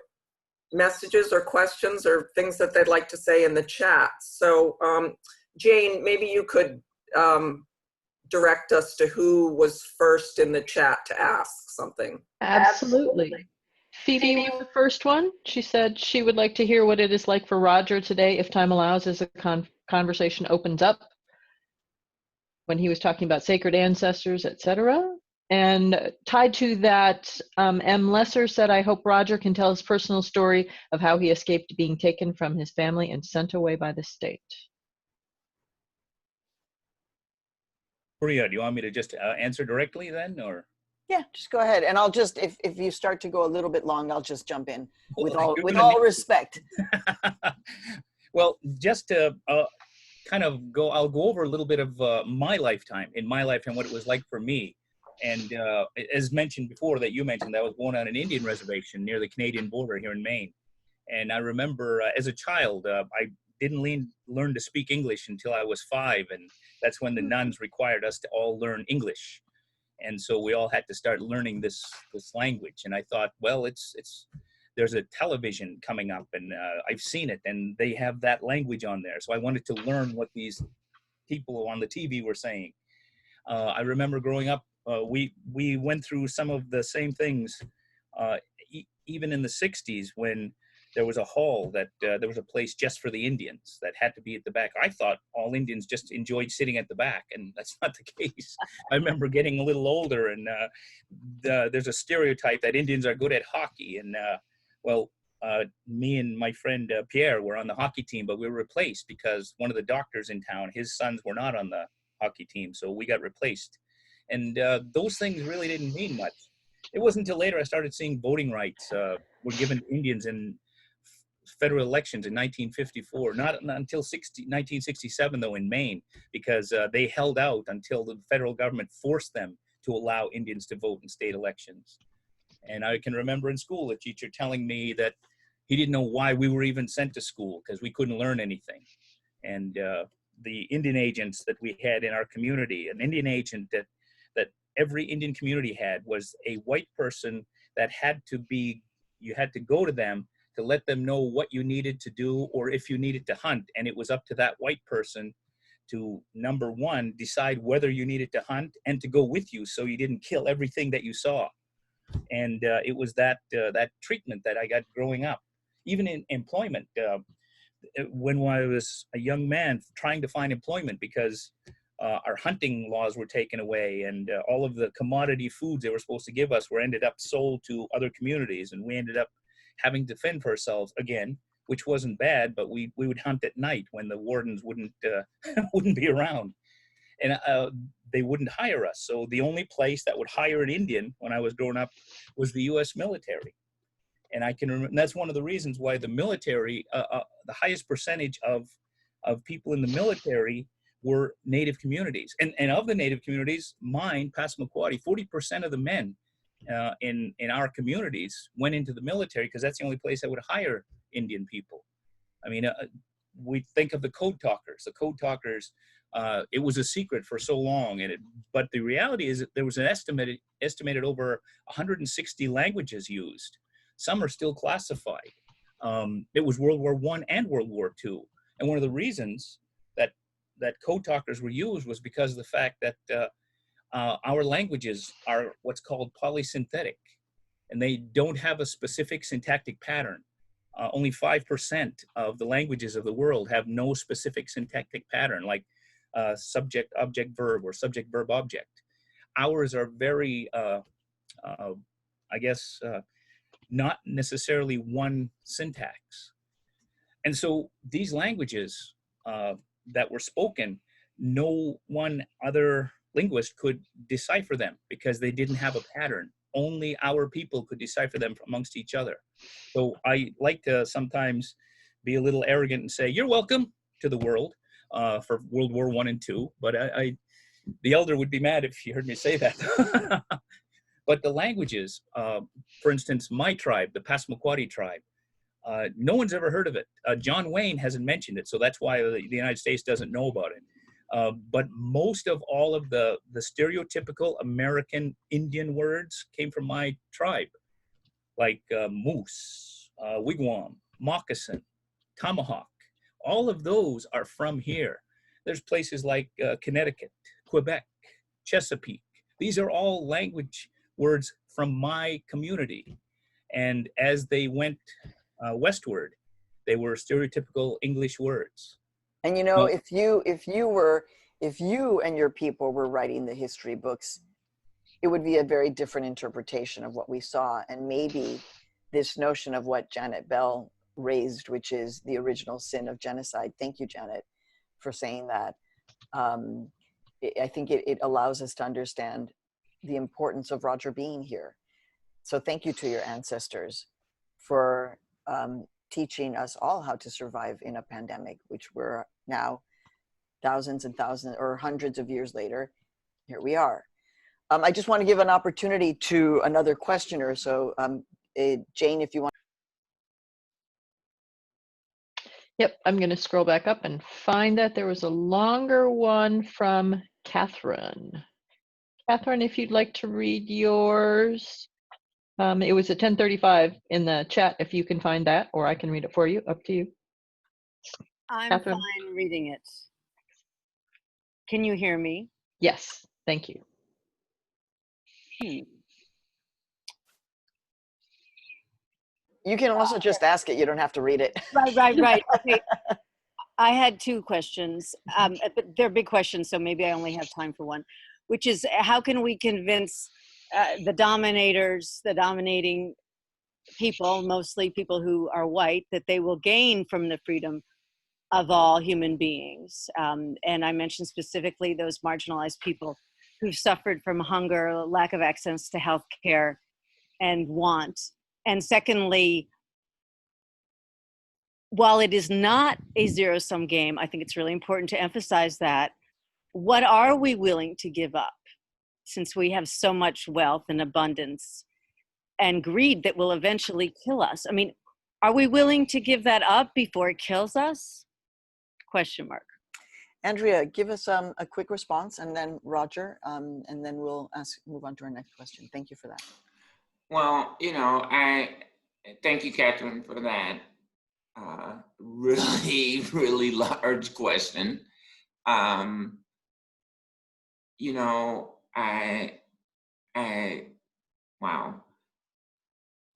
messages or questions or things that they'd like to say in the chat. So Jane, maybe you could direct us to who was first in the chat to ask something. Absolutely. Phoebe was the first one. She said she would like to hear what it is like for Roger today, if time allows, as a conversation opens up, when he was talking about sacred ancestors, etc. And tied to that, M. Lesser said, I hope Roger can tell his personal story of how he escaped being taken from his family and sent away by the state. Maria, do you want me to just answer directly then, or? Yeah, just go ahead. And I'll just, if you start to go a little bit long, I'll just jump in with Well, all respect. Well, just to kind of go, I'll go over a little bit of my lifetime, in my lifetime, what it was like for me. And as mentioned before, that you mentioned, I was born on an Indian reservation near the Canadian border here in Maine. And I remember as a child, I didn't learn to speak English until I was 5. And that's when the nuns required us to all learn English. And so we all had to start learning this language. And I thought, well, there's a television coming up, and I've seen it, and they have that language on there. So I wanted to learn what these people on the TV were saying. I remember growing up, we went through some of the same things, even in the 60s, when there was a hall that there was a place just for the Indians that had to be at the back. I thought all Indians just enjoyed sitting at the back, and that's not the case. I remember getting a little older, and there's a stereotype that Indians are good at hockey. And me and my friend Pierre were on the hockey team, but we were replaced because one of the doctors in town, his sons were not on the hockey team, so we got replaced. And those things really didn't mean much. It wasn't until later I started seeing voting rights were given to Indians in federal elections in 1954, not until 1967 though in Maine, because they held out until the federal government forced them to allow Indians to vote in state elections. And I can remember in school a teacher telling me that he didn't know why we were even sent to school, because we couldn't learn anything. And the Indian agents that we had in our community, an Indian agent that every Indian community had, was a white person that you had to go to them to let them know what you needed to do, or if you needed to hunt. And it was up to that white person to, number one, decide whether you needed to hunt and to go with you so you didn't kill everything that you saw. And it was that treatment that I got growing up. Even in employment, when I was a young man trying to find employment, because our hunting laws were taken away, and all of the commodity foods they were supposed to give us were ended up sold to other communities, and we ended up having to fend for ourselves again, which wasn't bad, but we would hunt at night when the wardens wouldn't be around, and they wouldn't hire us. So the only place that would hire an Indian when I was growing up was the U.S. military. And I can remember, and that's one of the reasons why the military, the highest percentage of people in the military were Native communities. And of the Native communities, mine, Passamaquoddy, 40% of the men in our communities went into the military, because that's the only place that would hire Indian people. I mean, we think of the code talkers. The code talkers It was a secret for so long, but the reality is that there was an estimated over 160 languages used. Some are still classified. It was World War I and World War II. And one of the reasons that code talkers were used was because of the fact that our languages are what's called polysynthetic, and they don't have a specific syntactic pattern. Only 5% of the languages of the world have no specific syntactic pattern, like subject, object, verb, or subject, verb, object. Ours are very, I guess, not necessarily one syntax. And so these languages that were spoken, no one other linguist could decipher them because they didn't have a pattern. Only our people could decipher them amongst each other. So I like to sometimes be a little arrogant and say, you're welcome to the world for World War I and II, but the elder would be mad if he heard me say that. But the languages, for instance, my tribe, the Passamaquoddy tribe, no one's ever heard of it. John Wayne hasn't mentioned it, so that's why the United States doesn't know about it. But most of all of the stereotypical American Indian words came from my tribe, like moose, wigwam, moccasin, tomahawk. All of those are from here. There's places like Connecticut, Quebec, Chesapeake. These are all language words from my community. And as they went westward, they were stereotypical English words. And you know, if you and your people were writing the history books, it would be a very different interpretation of what we saw. And maybe this notion of what Janet Bell raised, which is the original sin of genocide. Thank you, Janet, for saying that. I think it allows us to understand the importance of Roger being here. So thank you to your ancestors for teaching us all how to survive in a pandemic, which we're now thousands and thousands or hundreds of years later, here we are. I just want to give an opportunity to another questioner. So Jane, if you want. Yep, I'm going to scroll back up and find that there was a longer one from Catherine. Catherine, if you'd like to read yours. It was at 10:35 in the chat, if you can find that, or I can read it for you, up to you. I'm Catherine. fine reading it. Can you hear me? Yes, thank you. You can also just ask it. You don't have to read it. Right. Okay. I had two questions, but they're big questions, so maybe I only have time for one, which is how can we convince the dominators, the dominating people, mostly people who are white, that they will gain from the freedom of all human beings? And I mentioned specifically those marginalized people who've suffered from hunger, lack of access to health care, and want. And secondly, while it is not a zero-sum game, I think it's really important to emphasize that. What are we willing to give up, since we have so much wealth and abundance and greed that will eventually kill us? I mean, are we willing to give that up before it kills us? Question mark. Andrea, give us a quick response, and then Roger, and then we'll move on to our next question. Thank you for that. Well, I thank you, Catherine, for that really, really large question. Wow.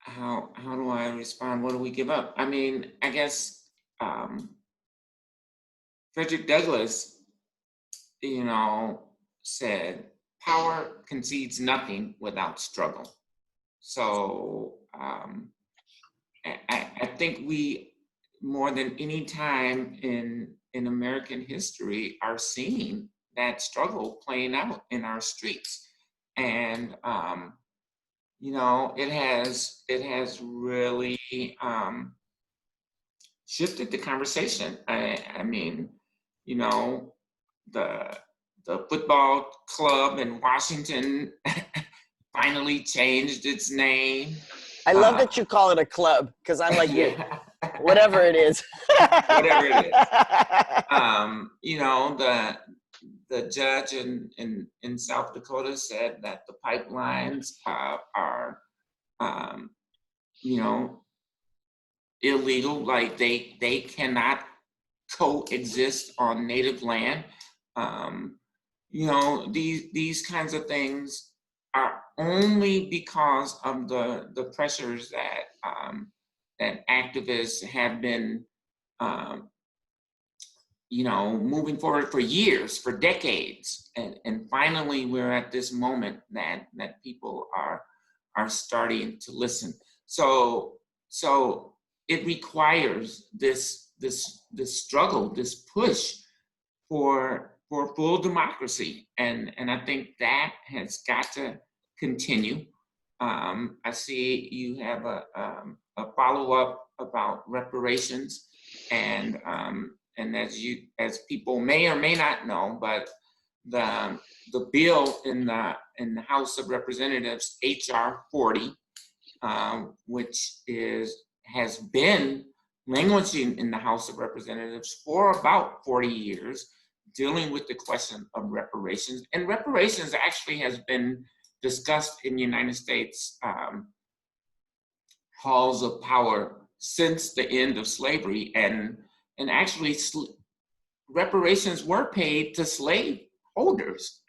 How do I respond? What do we give up? I mean, I guess Frederick Douglass, said, power concedes nothing without struggle. So I think we, more than any time in American history, are seeing that struggle playing out in our streets. And it has really shifted the conversation. I mean, the football club in Washington finally changed its name. I love that you call it a club, because I'm like, yeah, whatever it is. Whatever it is. the judge in South Dakota said that the pipelines are, you know, illegal, like they cannot coexist on native land. You know, these kinds of things are only because of the pressures that activists have been, you know, moving forward for years, for decades, and finally we're at this moment that people are starting to listen. So it requires this struggle, this push for full democracy, and I think that has got to continue. I see you have a follow-up about reparations, and as people may or may not know, but the bill in the House of Representatives, HR 40, which has been languishing in the House of Representatives for about 40 years, dealing with the question of reparations. And reparations actually has been discussed in the United States halls of power since the end of slavery, and actually reparations were paid to slave holders.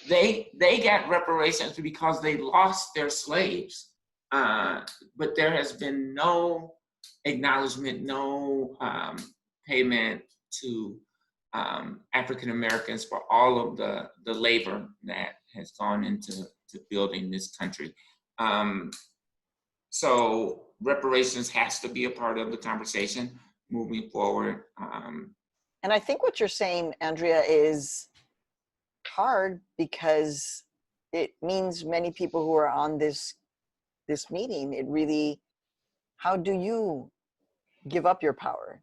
They got reparations because they lost their slaves, but there has been no acknowledgement, no payment to African Americans for all of the labor that has gone into building this country. So reparations has to be a part of the conversation moving forward. And I think what you're saying, Andrea, is hard because it means many people who are on this meeting, it really, how do you give up your power?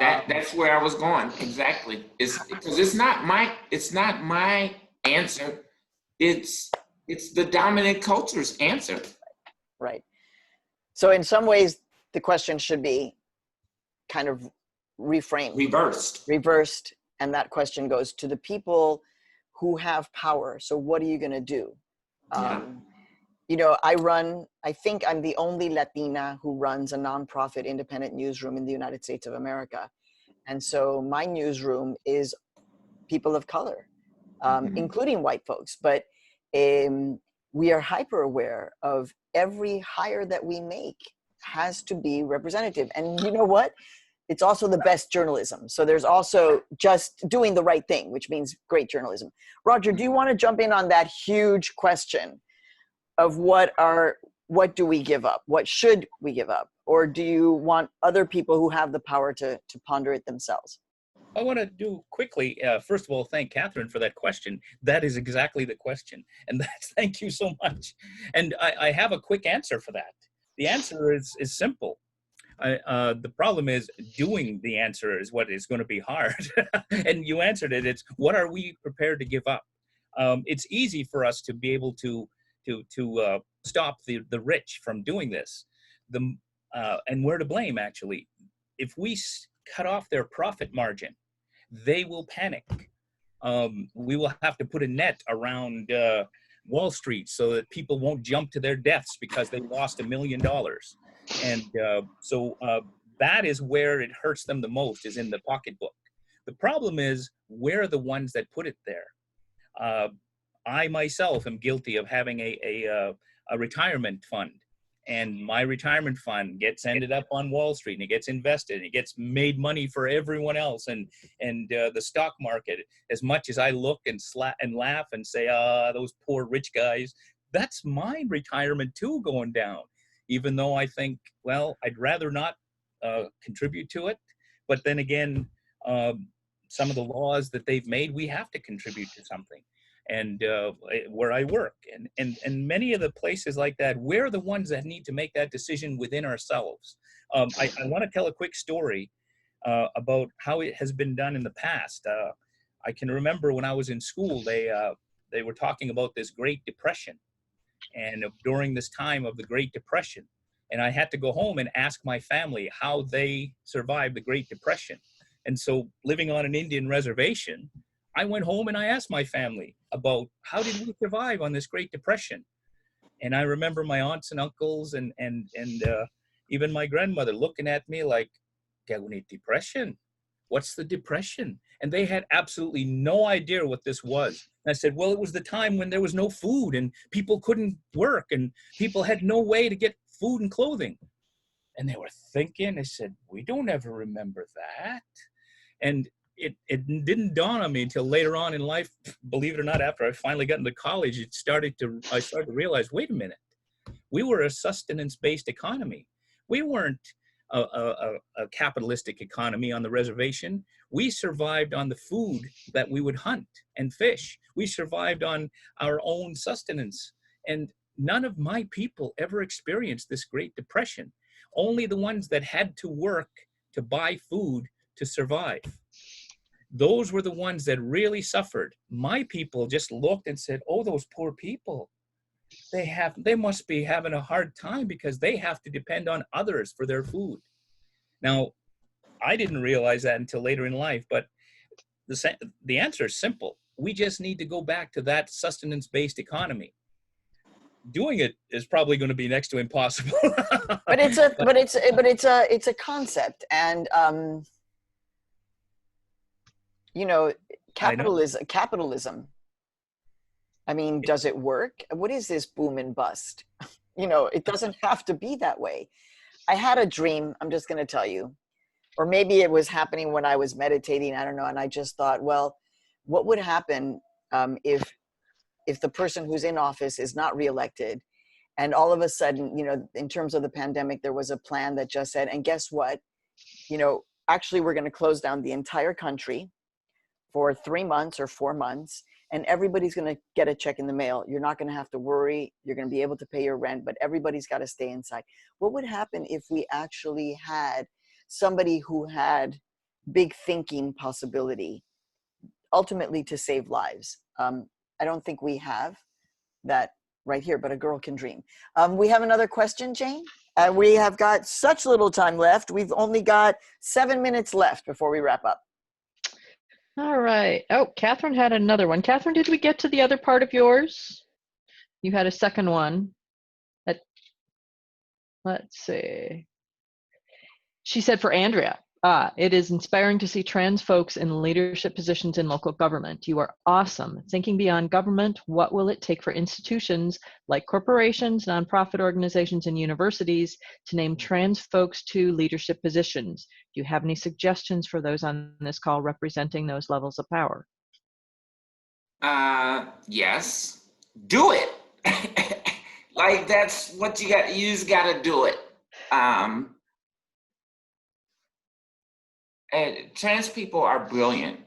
That's where I was going, exactly. It's because it's not my answer. It's the dominant culture's answer. Right. So in some ways, the question should be kind of reframed. Reversed. And that question goes to the people who have power. So what are you going to do? Yeah. You know, I think I'm the only Latina who runs a nonprofit independent newsroom in the United States of America. And so my newsroom is people of color, including white folks. But we are hyper aware of every hire that we make has to be representative. And you know what? It's also the best journalism. So there's also just doing the right thing, which means great journalism. Roger, do you want to jump in on that huge question of what do we give up? What should we give up? Or do you want other people who have the power to ponder it themselves? I want to do quickly, first of all, thank Catherine for that question. That is exactly the question. And thank you so much. And I have a quick answer for that. The answer is simple. The problem is doing the answer is what is going to be hard. And you answered it. It's what are we prepared to give up? It's easy for us to be able to stop the rich from doing this. And we're to blame, actually. If we cut off their profit margin, they will panic. We will have to put a net around Wall Street so that people won't jump to their deaths because they lost $1 million. And so that is where it hurts them the most, is in the pocketbook. The problem is, we're the ones that put it there. I myself am guilty of having a retirement fund. And my retirement fund gets ended up on Wall Street, and it gets invested, and it gets made money for everyone else. And the stock market, as much as I look and laugh and say, those poor rich guys, that's my retirement too going down. Even though I think, well, I'd rather not contribute to it. But then again, some of the laws that they've made, we have to contribute to something. And where I work, and many of the places like that, we're the ones that need to make that decision within ourselves. I want to tell a quick story about how it has been done in the past. I can remember when I was in school, they were talking about this Great Depression, and during this time of the Great Depression, and I had to go home and ask my family how they survived the Great Depression. And so living on an Indian reservation, I went home and I asked my family about how did we survive on this Great Depression. And I remember my aunts and uncles and even my grandmother looking at me like, depression? What's the depression? And they had absolutely no idea what this was. And I said, well, it was the time when there was no food and people couldn't work and people had no way to get food and clothing. And they were thinking, I said, we don't ever remember that. And it didn't dawn on me until later on in life, believe it or not, after I finally got into college, I started to realize, wait a minute, we were a sustenance-based economy. We weren't a capitalistic economy on the reservation. We survived on the food that we would hunt and fish. We survived on our own sustenance. And none of my people ever experienced this Great Depression. Only the ones that had to work to buy food to survive. Those were the ones that really suffered. My people just looked and said, oh, those poor people. They must be having a hard time because they have to depend on others for their food. Now, I didn't realize that until later in life, but the answer is simple. We just need to go back to that sustenance-based economy. Doing it is probably going to be next to impossible. But it's a concept, and capitalism. I mean, does it work? What is this boom and bust? It doesn't have to be that way. I had a dream, I'm just going to tell you, or maybe it was happening when I was meditating, I don't know. And I just thought, well, what would happen if the person who's in office is not reelected, and all of a sudden, in terms of the pandemic, there was a plan that just said, and guess what? Actually, we're going to close down the entire country for 3 months or 4 months, and everybody's going to get a check in the mail. You're not going to have to worry. You're going to be able to pay your rent, but everybody's got to stay inside. What would happen if we actually had somebody who had big thinking possibility, ultimately to save lives? I don't think we have that right here, but a girl can dream. We have another question, Jane. We have got such little time left. We've only got 7 minutes left before we wrap up. All right. Oh, Catherine had another one. Catherine, did we get to the other part of yours? You had a second one. Let's see. She said for Andrea, it is inspiring to see trans folks in leadership positions in local government. You are awesome. Thinking beyond government, what will it take for institutions like corporations, nonprofit organizations, and universities to name trans folks to leadership positions? Do you have any suggestions for those on this call representing those levels of power? Yes, do it. Like, that's what you got. You just got to do it. And trans people are brilliant.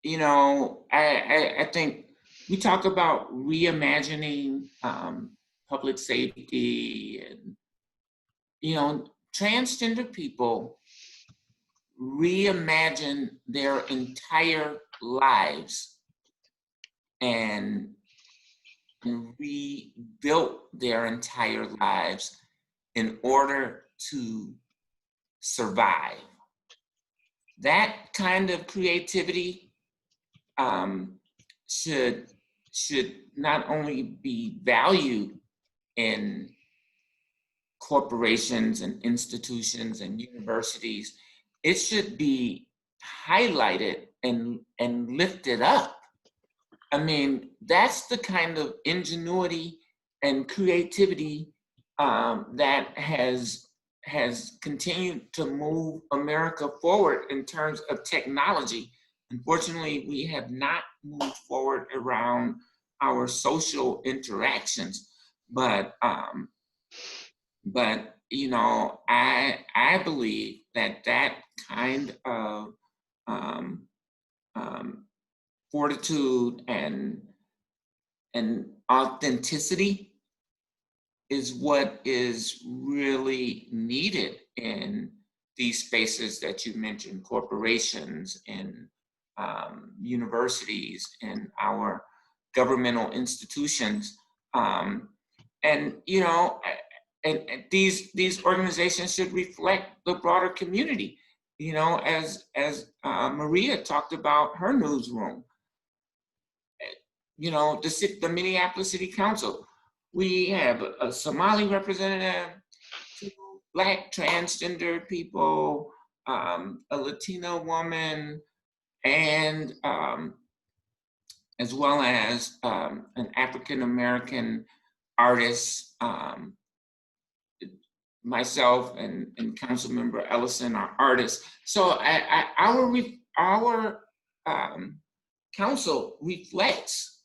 I think we talk about reimagining public safety, and transgender people reimagine their entire lives and rebuilt their entire lives in order to survive. That kind of creativity should not only be valued in corporations and institutions and universities, it should be highlighted and lifted up. I mean, that's the kind of ingenuity and creativity that has continued to move America forward in terms of technology. Unfortunately, we have not moved forward around our social interactions, but I believe that kind of fortitude and authenticity is what is really needed in these spaces that you mentioned, corporations and universities and our governmental institutions. And these organizations should reflect the broader community. you know, as Maria talked about her newsroom, you know, the Minneapolis City Council, we have a Somali representative, 2 Black transgender people, a Latino woman, and as well as an African American artist. Myself and Council Member Ellison are artists. So our council reflects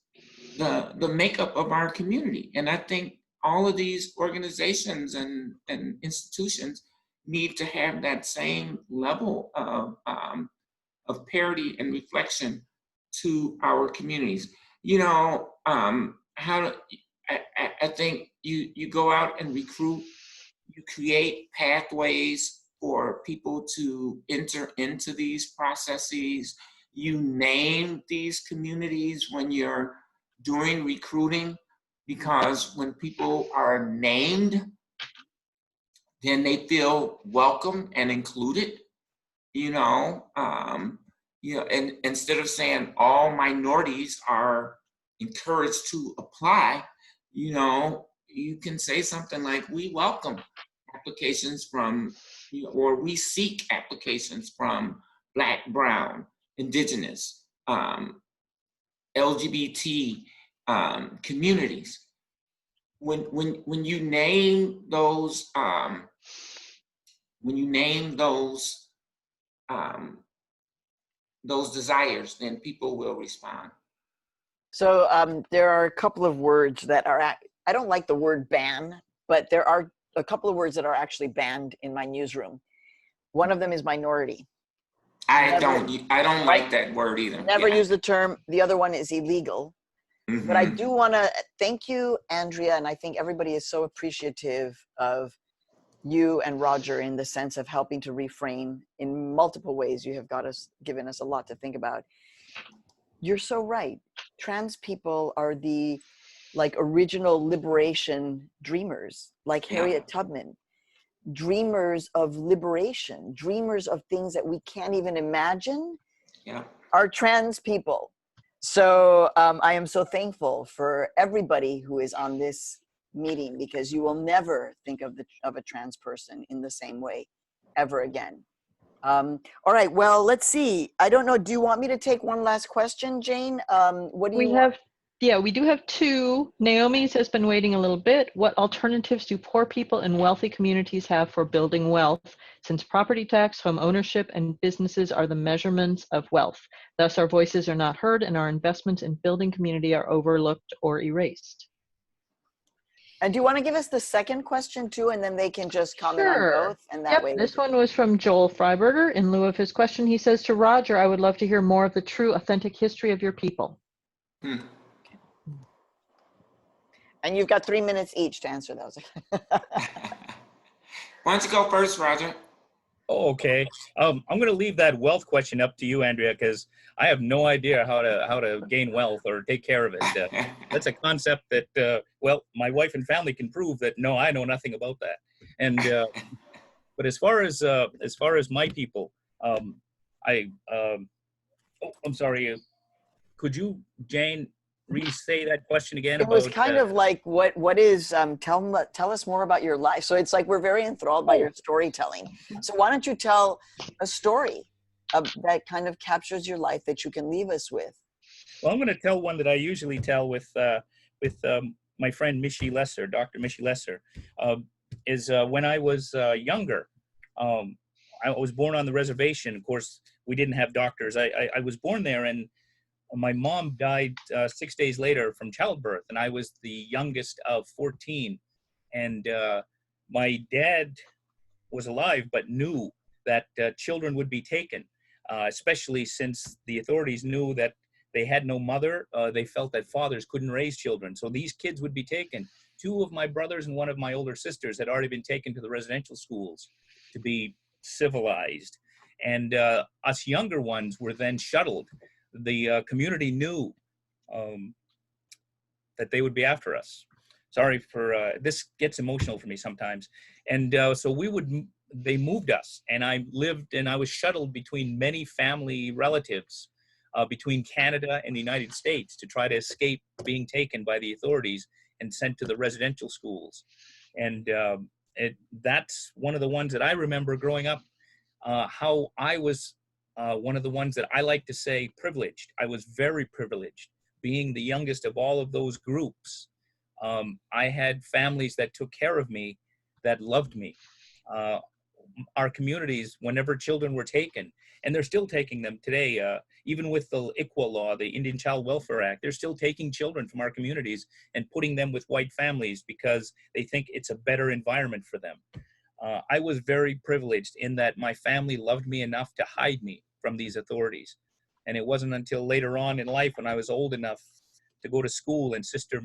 the makeup of our community. And I think all of these organizations and institutions need to have that same level of parity and reflection to our communities. You know, I think you go out and recruit, you create pathways for people to enter into these processes. You name these communities when you're doing recruiting, because when people are named, then they feel welcome and included, you know. And instead of saying all minorities are encouraged to apply, you know, you can say something like, we welcome applications from, you know, or we seek applications from Black, Brown, Indigenous, LGBT communities. When you name those desires, then people will respond. So there are a couple of words that are, I don't like the word ban, but there are a couple of words that are actually banned in my newsroom. One of them is minority. I don't like that word either. Never use the term. The other one is illegal. Mm-hmm. But I do want to thank you, Andrea, and I think everybody is so appreciative of you and Roger in the sense of helping to reframe in multiple ways. You have given us a lot to think about. You're so right. Trans people are the original liberation dreamers, like Harriet Tubman. Dreamers of liberation, dreamers of things that we can't even imagine, are trans people. So I am so thankful for everybody who is on this meeting, because you will never think of a trans person in the same way ever again. All right, well, let's see. I don't know, do you want me to take one last question, Jane? What do you want? We do have 2. Naomi's has been waiting a little bit. What alternatives do poor people in wealthy communities have for building wealth, since property tax, home ownership, and businesses are the measurements of wealth? Thus, our voices are not heard and our investments in building community are overlooked or erased. And do you want to give us the second question too, and then they can just comment on both? And that way. This one was from Joel Freiberger. In lieu of his question, he says to Roger, I would love to hear more of the true, authentic history of your people. And you've got 3 minutes each to answer those. Why don't you go first, Roger? Oh, okay. I'm going to leave that wealth question up to you, Andrea, because I have no idea how to gain wealth or take care of it. That's a concept that, well, my wife and family can prove that, no, I know nothing about that. And but as far as my people, I'm sorry. Could you, Jane, re-say that question again? It was kind of like, what is, tell us more about your life. So it's like, we're very enthralled by your storytelling. So why don't you tell a story that kind of captures your life that you can leave us with? Well, I'm going to tell one that I usually tell with my friend Mishi Lesser, Dr. Mishi Lesser, is when I was younger. I was born on the reservation. Of course, we didn't have doctors. I was born there, and my mom died 6 days later from childbirth, and I was the youngest of 14. And my dad was alive, but knew that children would be taken, especially since the authorities knew that they had no mother. They felt that fathers couldn't raise children. So these kids would be taken. 2 of my brothers and 1 of my older sisters had already been taken to the residential schools to be civilized. And us younger ones were then shuttled. The community knew that they would be after us. Sorry for, this gets emotional for me sometimes. And so we would they moved us, and I lived and I was shuttled between many family relatives between Canada and the United States to try to escape being taken by the authorities and sent to the residential schools. And that's one of the ones that I remember growing up, how I was one of the ones that I like to say privileged. I was very privileged, being the youngest of all of those groups. I had families that took care of me, that loved me. Our communities, whenever children were taken, and they're still taking them today, even with the ICWA law, the Indian Child Welfare Act, they're still taking children from our communities and putting them with white families because they think it's a better environment for them. I was very privileged in that my family loved me enough to hide me from these authorities. And it wasn't until later on in life, when I was old enough to go to school, and Sister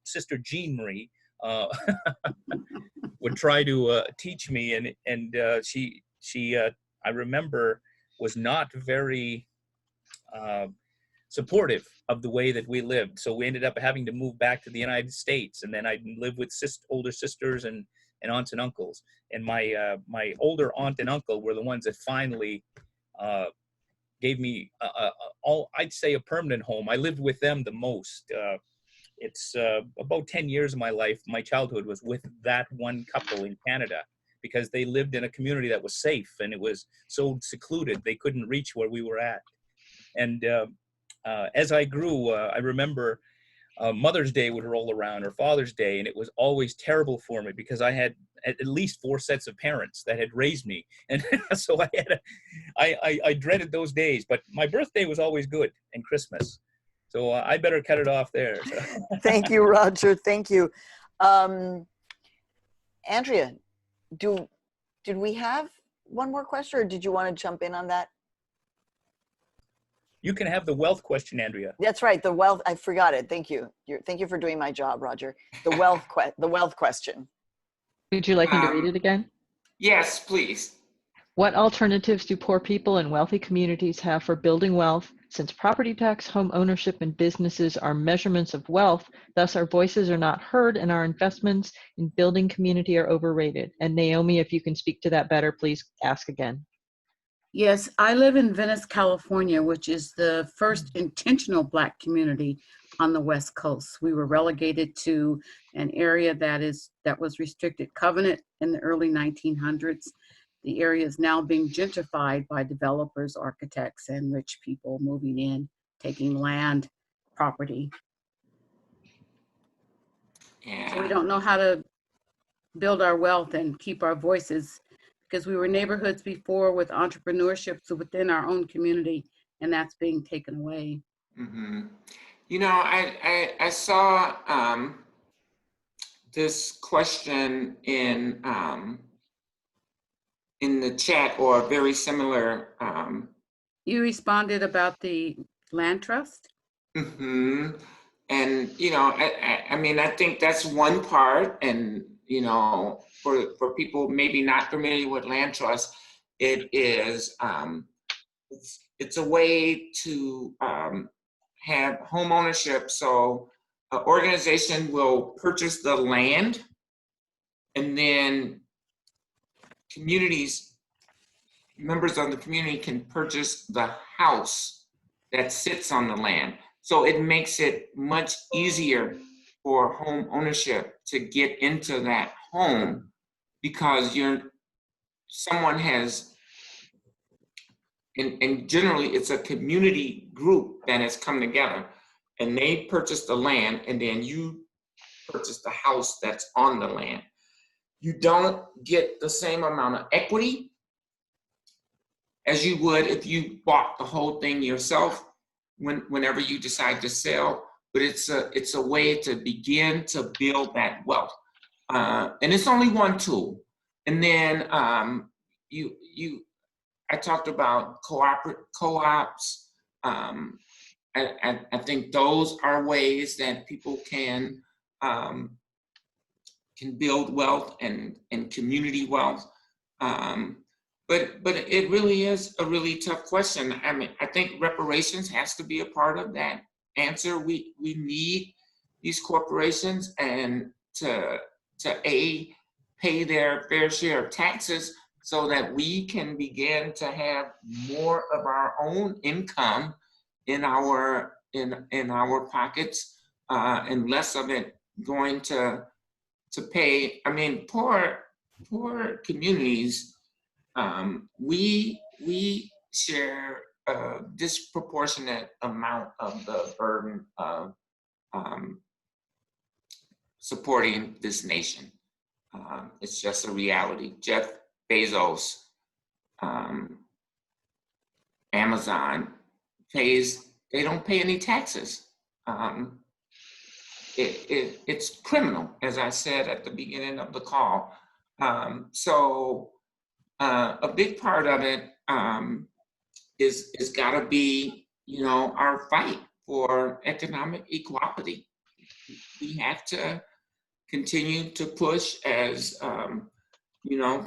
Sister Jean Marie would try to teach me, and she I remember was not very supportive of the way that we lived. So we ended up having to move back to the United States, and then I lived with older sisters and aunts and uncles. And my older aunt and uncle were the ones that finally gave me I'd say a permanent home. I lived with them the most. It's about 10 years of my life, my childhood, was with that one couple in Canada, because they lived in a community that was safe, and it was so secluded they couldn't reach where we were at. And as I grew, I remember Mother's Day would roll around, or Father's Day, and it was always terrible for me because I had at least 4 sets of parents that had raised me, and so I dreaded those days. But my birthday was always good, and Christmas. So I better cut it off there. So. Thank you, Roger. Thank you. Andrea, did we have one more question, or did you want to jump in on that? You can have the wealth question, Andrea. That's right. The wealth. I forgot it. Thank you. Thank you for doing my job, Roger. The wealth question. Would you like me to read it again? Yes, please. What alternatives do poor people in wealthy communities have for building wealth? Since property tax, home ownership, and businesses are measurements of wealth, thus our voices are not heard and our investments in building community are overrated. And Naomi, if you can speak to that better, please ask again. Yes, I live in Venice, California, which is the first intentional Black community on the West Coast. We were relegated to an area that was restricted covenant in the early 1900s. The area is now being gentrified by developers, architects, and rich people moving in, taking land, property. Yeah. So we don't know how to build our wealth and keep our voices, because we were neighborhoods before with entrepreneurship within our own community, and that's being taken away. Mm-hmm. You know, I saw this question in the chat, or very similar. You responded about the land trust? Mm-hmm. And, you know, I mean, I think that's one part. And, you know, for people maybe not familiar with land trust, it is, it's a way to have home ownership. So an organization will purchase the land, and then members of the community can purchase the house that sits on the land. So it makes it much easier for home ownership to get into that home, because someone has, and generally it's a community group that has come together, and they purchase the land, and then you purchase the house that's on the land. You don't get the same amount of equity as you would if you bought the whole thing yourself whenever you decide to sell. But it's a way to begin to build that wealth. And it's only one tool. And then I talked about co-ops. I think those are ways that people can build wealth and community wealth. But it really is a really tough question. I mean, I think reparations has to be a part of that answer. We need these corporations and to pay their fair share of taxes so that we can begin to have more of our own income in our pockets, and less of it going to pay. I mean, poor communities, we share a disproportionate amount of the burden of supporting this nation. It's just a reality. Jeff Bezos, Amazon they don't pay any taxes. It's criminal, as I said at the beginning of the call. So a big part of it is got to be, our fight for economic equality. We have to continue to push, as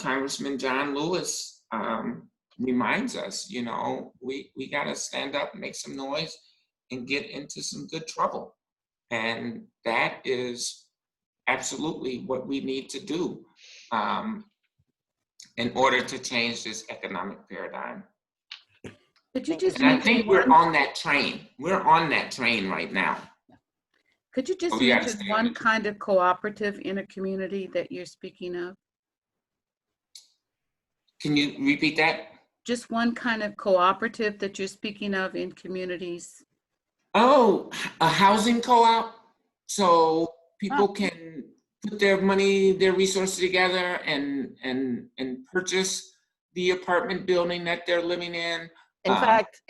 Congressman John Lewis reminds us. We got to stand up, make some noise, and get into some good trouble. And that is absolutely what we need to do in order to change this economic paradigm. Could you just And I mention think we're on that train. We're on that train right now. Could you just Oh, yeah, mention one kind of cooperative in a community that you're speaking of? Can you repeat that? Just one kind of cooperative that you're speaking of in communities. Oh, a housing co-op. So people can put their money, their resources together and purchase the apartment building that they're living in. In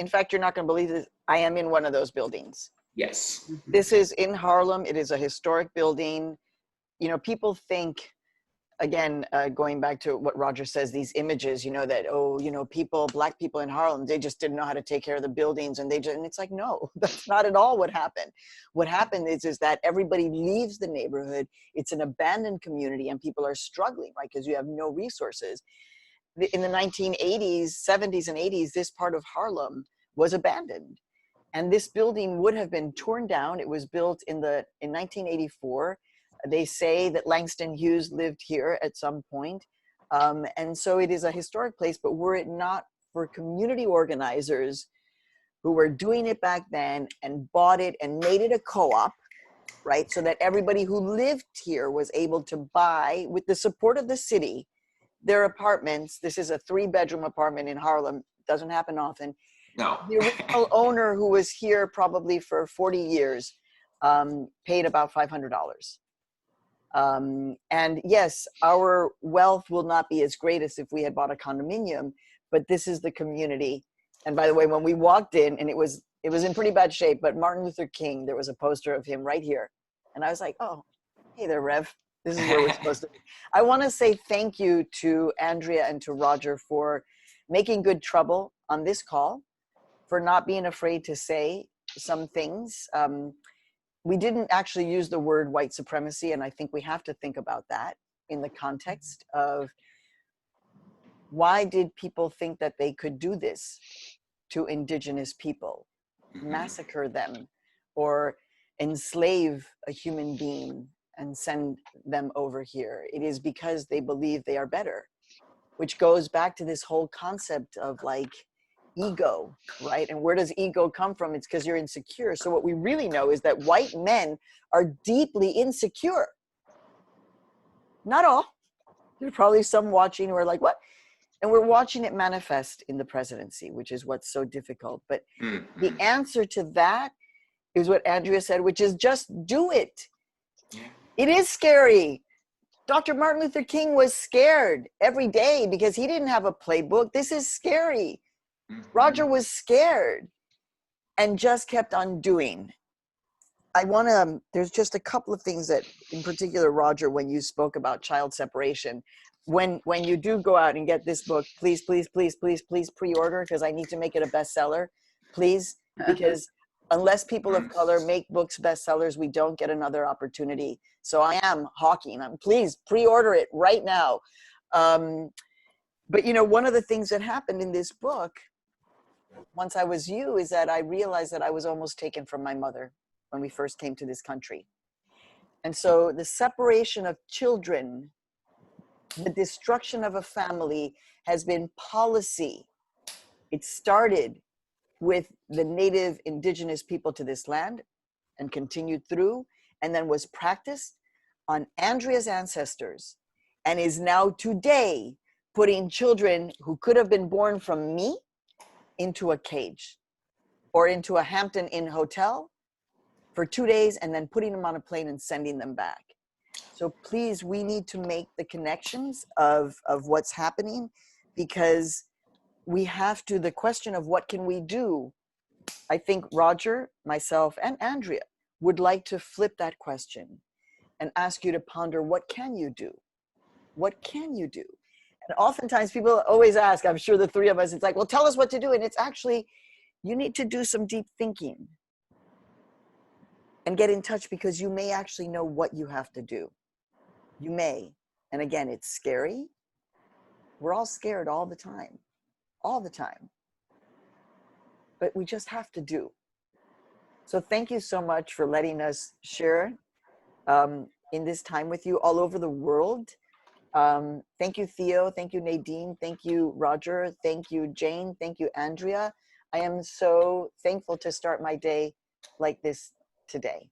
fact, you're not going to believe this. I am in one of those buildings. Yes. This is in Harlem. It is a historic building. People think, again, going back to what Roger says, these images, that, Black people in Harlem, they just didn't know how to take care of the buildings. And it's like, no, that's not at all what happened. What happened is that everybody leaves the neighborhood. It's an abandoned community and people are struggling, right? Because you have no resources. In the 1980s, 70s and 80s, this part of Harlem was abandoned. And this building would have been torn down. It was built in 1984. They say that Langston Hughes lived here at some point. And so it is a historic place, but were it not for community organizers who were doing it back then and bought it and made it a co-op, right? So that everybody who lived here was able to buy, with the support of the city, their apartments. This is a 3-bedroom apartment in Harlem. Doesn't happen often. No. The original owner, who was here probably for 40 years, paid about $500. And yes, our wealth will not be as great as if we had bought a condominium, but this is the community. And by the way, when we walked in, and it was in pretty bad shape, but Martin Luther King, there was a poster of him right here. And I was like, oh, hey there, Rev. This is where we're supposed to be. I want to say thank you to Andrea and to Roger for making good trouble on this call, for not being afraid to say some things. We didn't actually use the word white supremacy, and I think we have to think about that in the context of why did people think that they could do this to indigenous people, massacre them, or enslave a human being and send them over here? It is because they believe they are better, which goes back to this whole concept of like ego, right? And where does ego come from? It's because you're insecure. So what we really know is that white men are deeply insecure. Not all. There's probably some watching who are like, what? And we're watching it manifest in the presidency, which is what's so difficult. But the answer to that is what Andrea said, which is just do it. It is scary. Dr. Martin Luther King was scared every day because he didn't have a playbook. This is scary. Roger was scared and just kept on doing. There's just a couple of things that, in particular, Roger, when you spoke about child separation, when you do go out and get this book, please, please, please, please, please pre-order, because I need to make it a bestseller, please, because unless people of color make books bestsellers, we don't get another opportunity. So I am hawking. Please pre-order it right now. But one of the things that happened in this book, once I was you, is that I realized that I was almost taken from my mother when we first came to this country. And so the separation of children The destruction of a family has been policy. It started with the native indigenous people to this land and continued through, and then was practiced on Andrea's ancestors, and is now today putting children who could have been born from me into a cage or into a Hampton Inn hotel for 2 days, and then putting them on a plane and sending them back. So please, we need to make the connections of what's happening, because we have to. The question of what can we do, I think Roger, myself, and Andrea would like to flip that question and ask you to ponder, what can you do? What can you do? And oftentimes people always ask, I'm sure the three of us, it's like, well, tell us what to do. And it's actually, you need to do some deep thinking and get in touch, because you may actually know what you have to do. You may. And again, it's scary. We're all scared all the time, all the time. But we just have to do. So thank you so much for letting us share in this time with you all over the world. Thank you, Theo. Thank you, Nadine. Thank you, Roger. Thank you, Jane. Thank you, Andrea. I am so thankful to start my day like this today.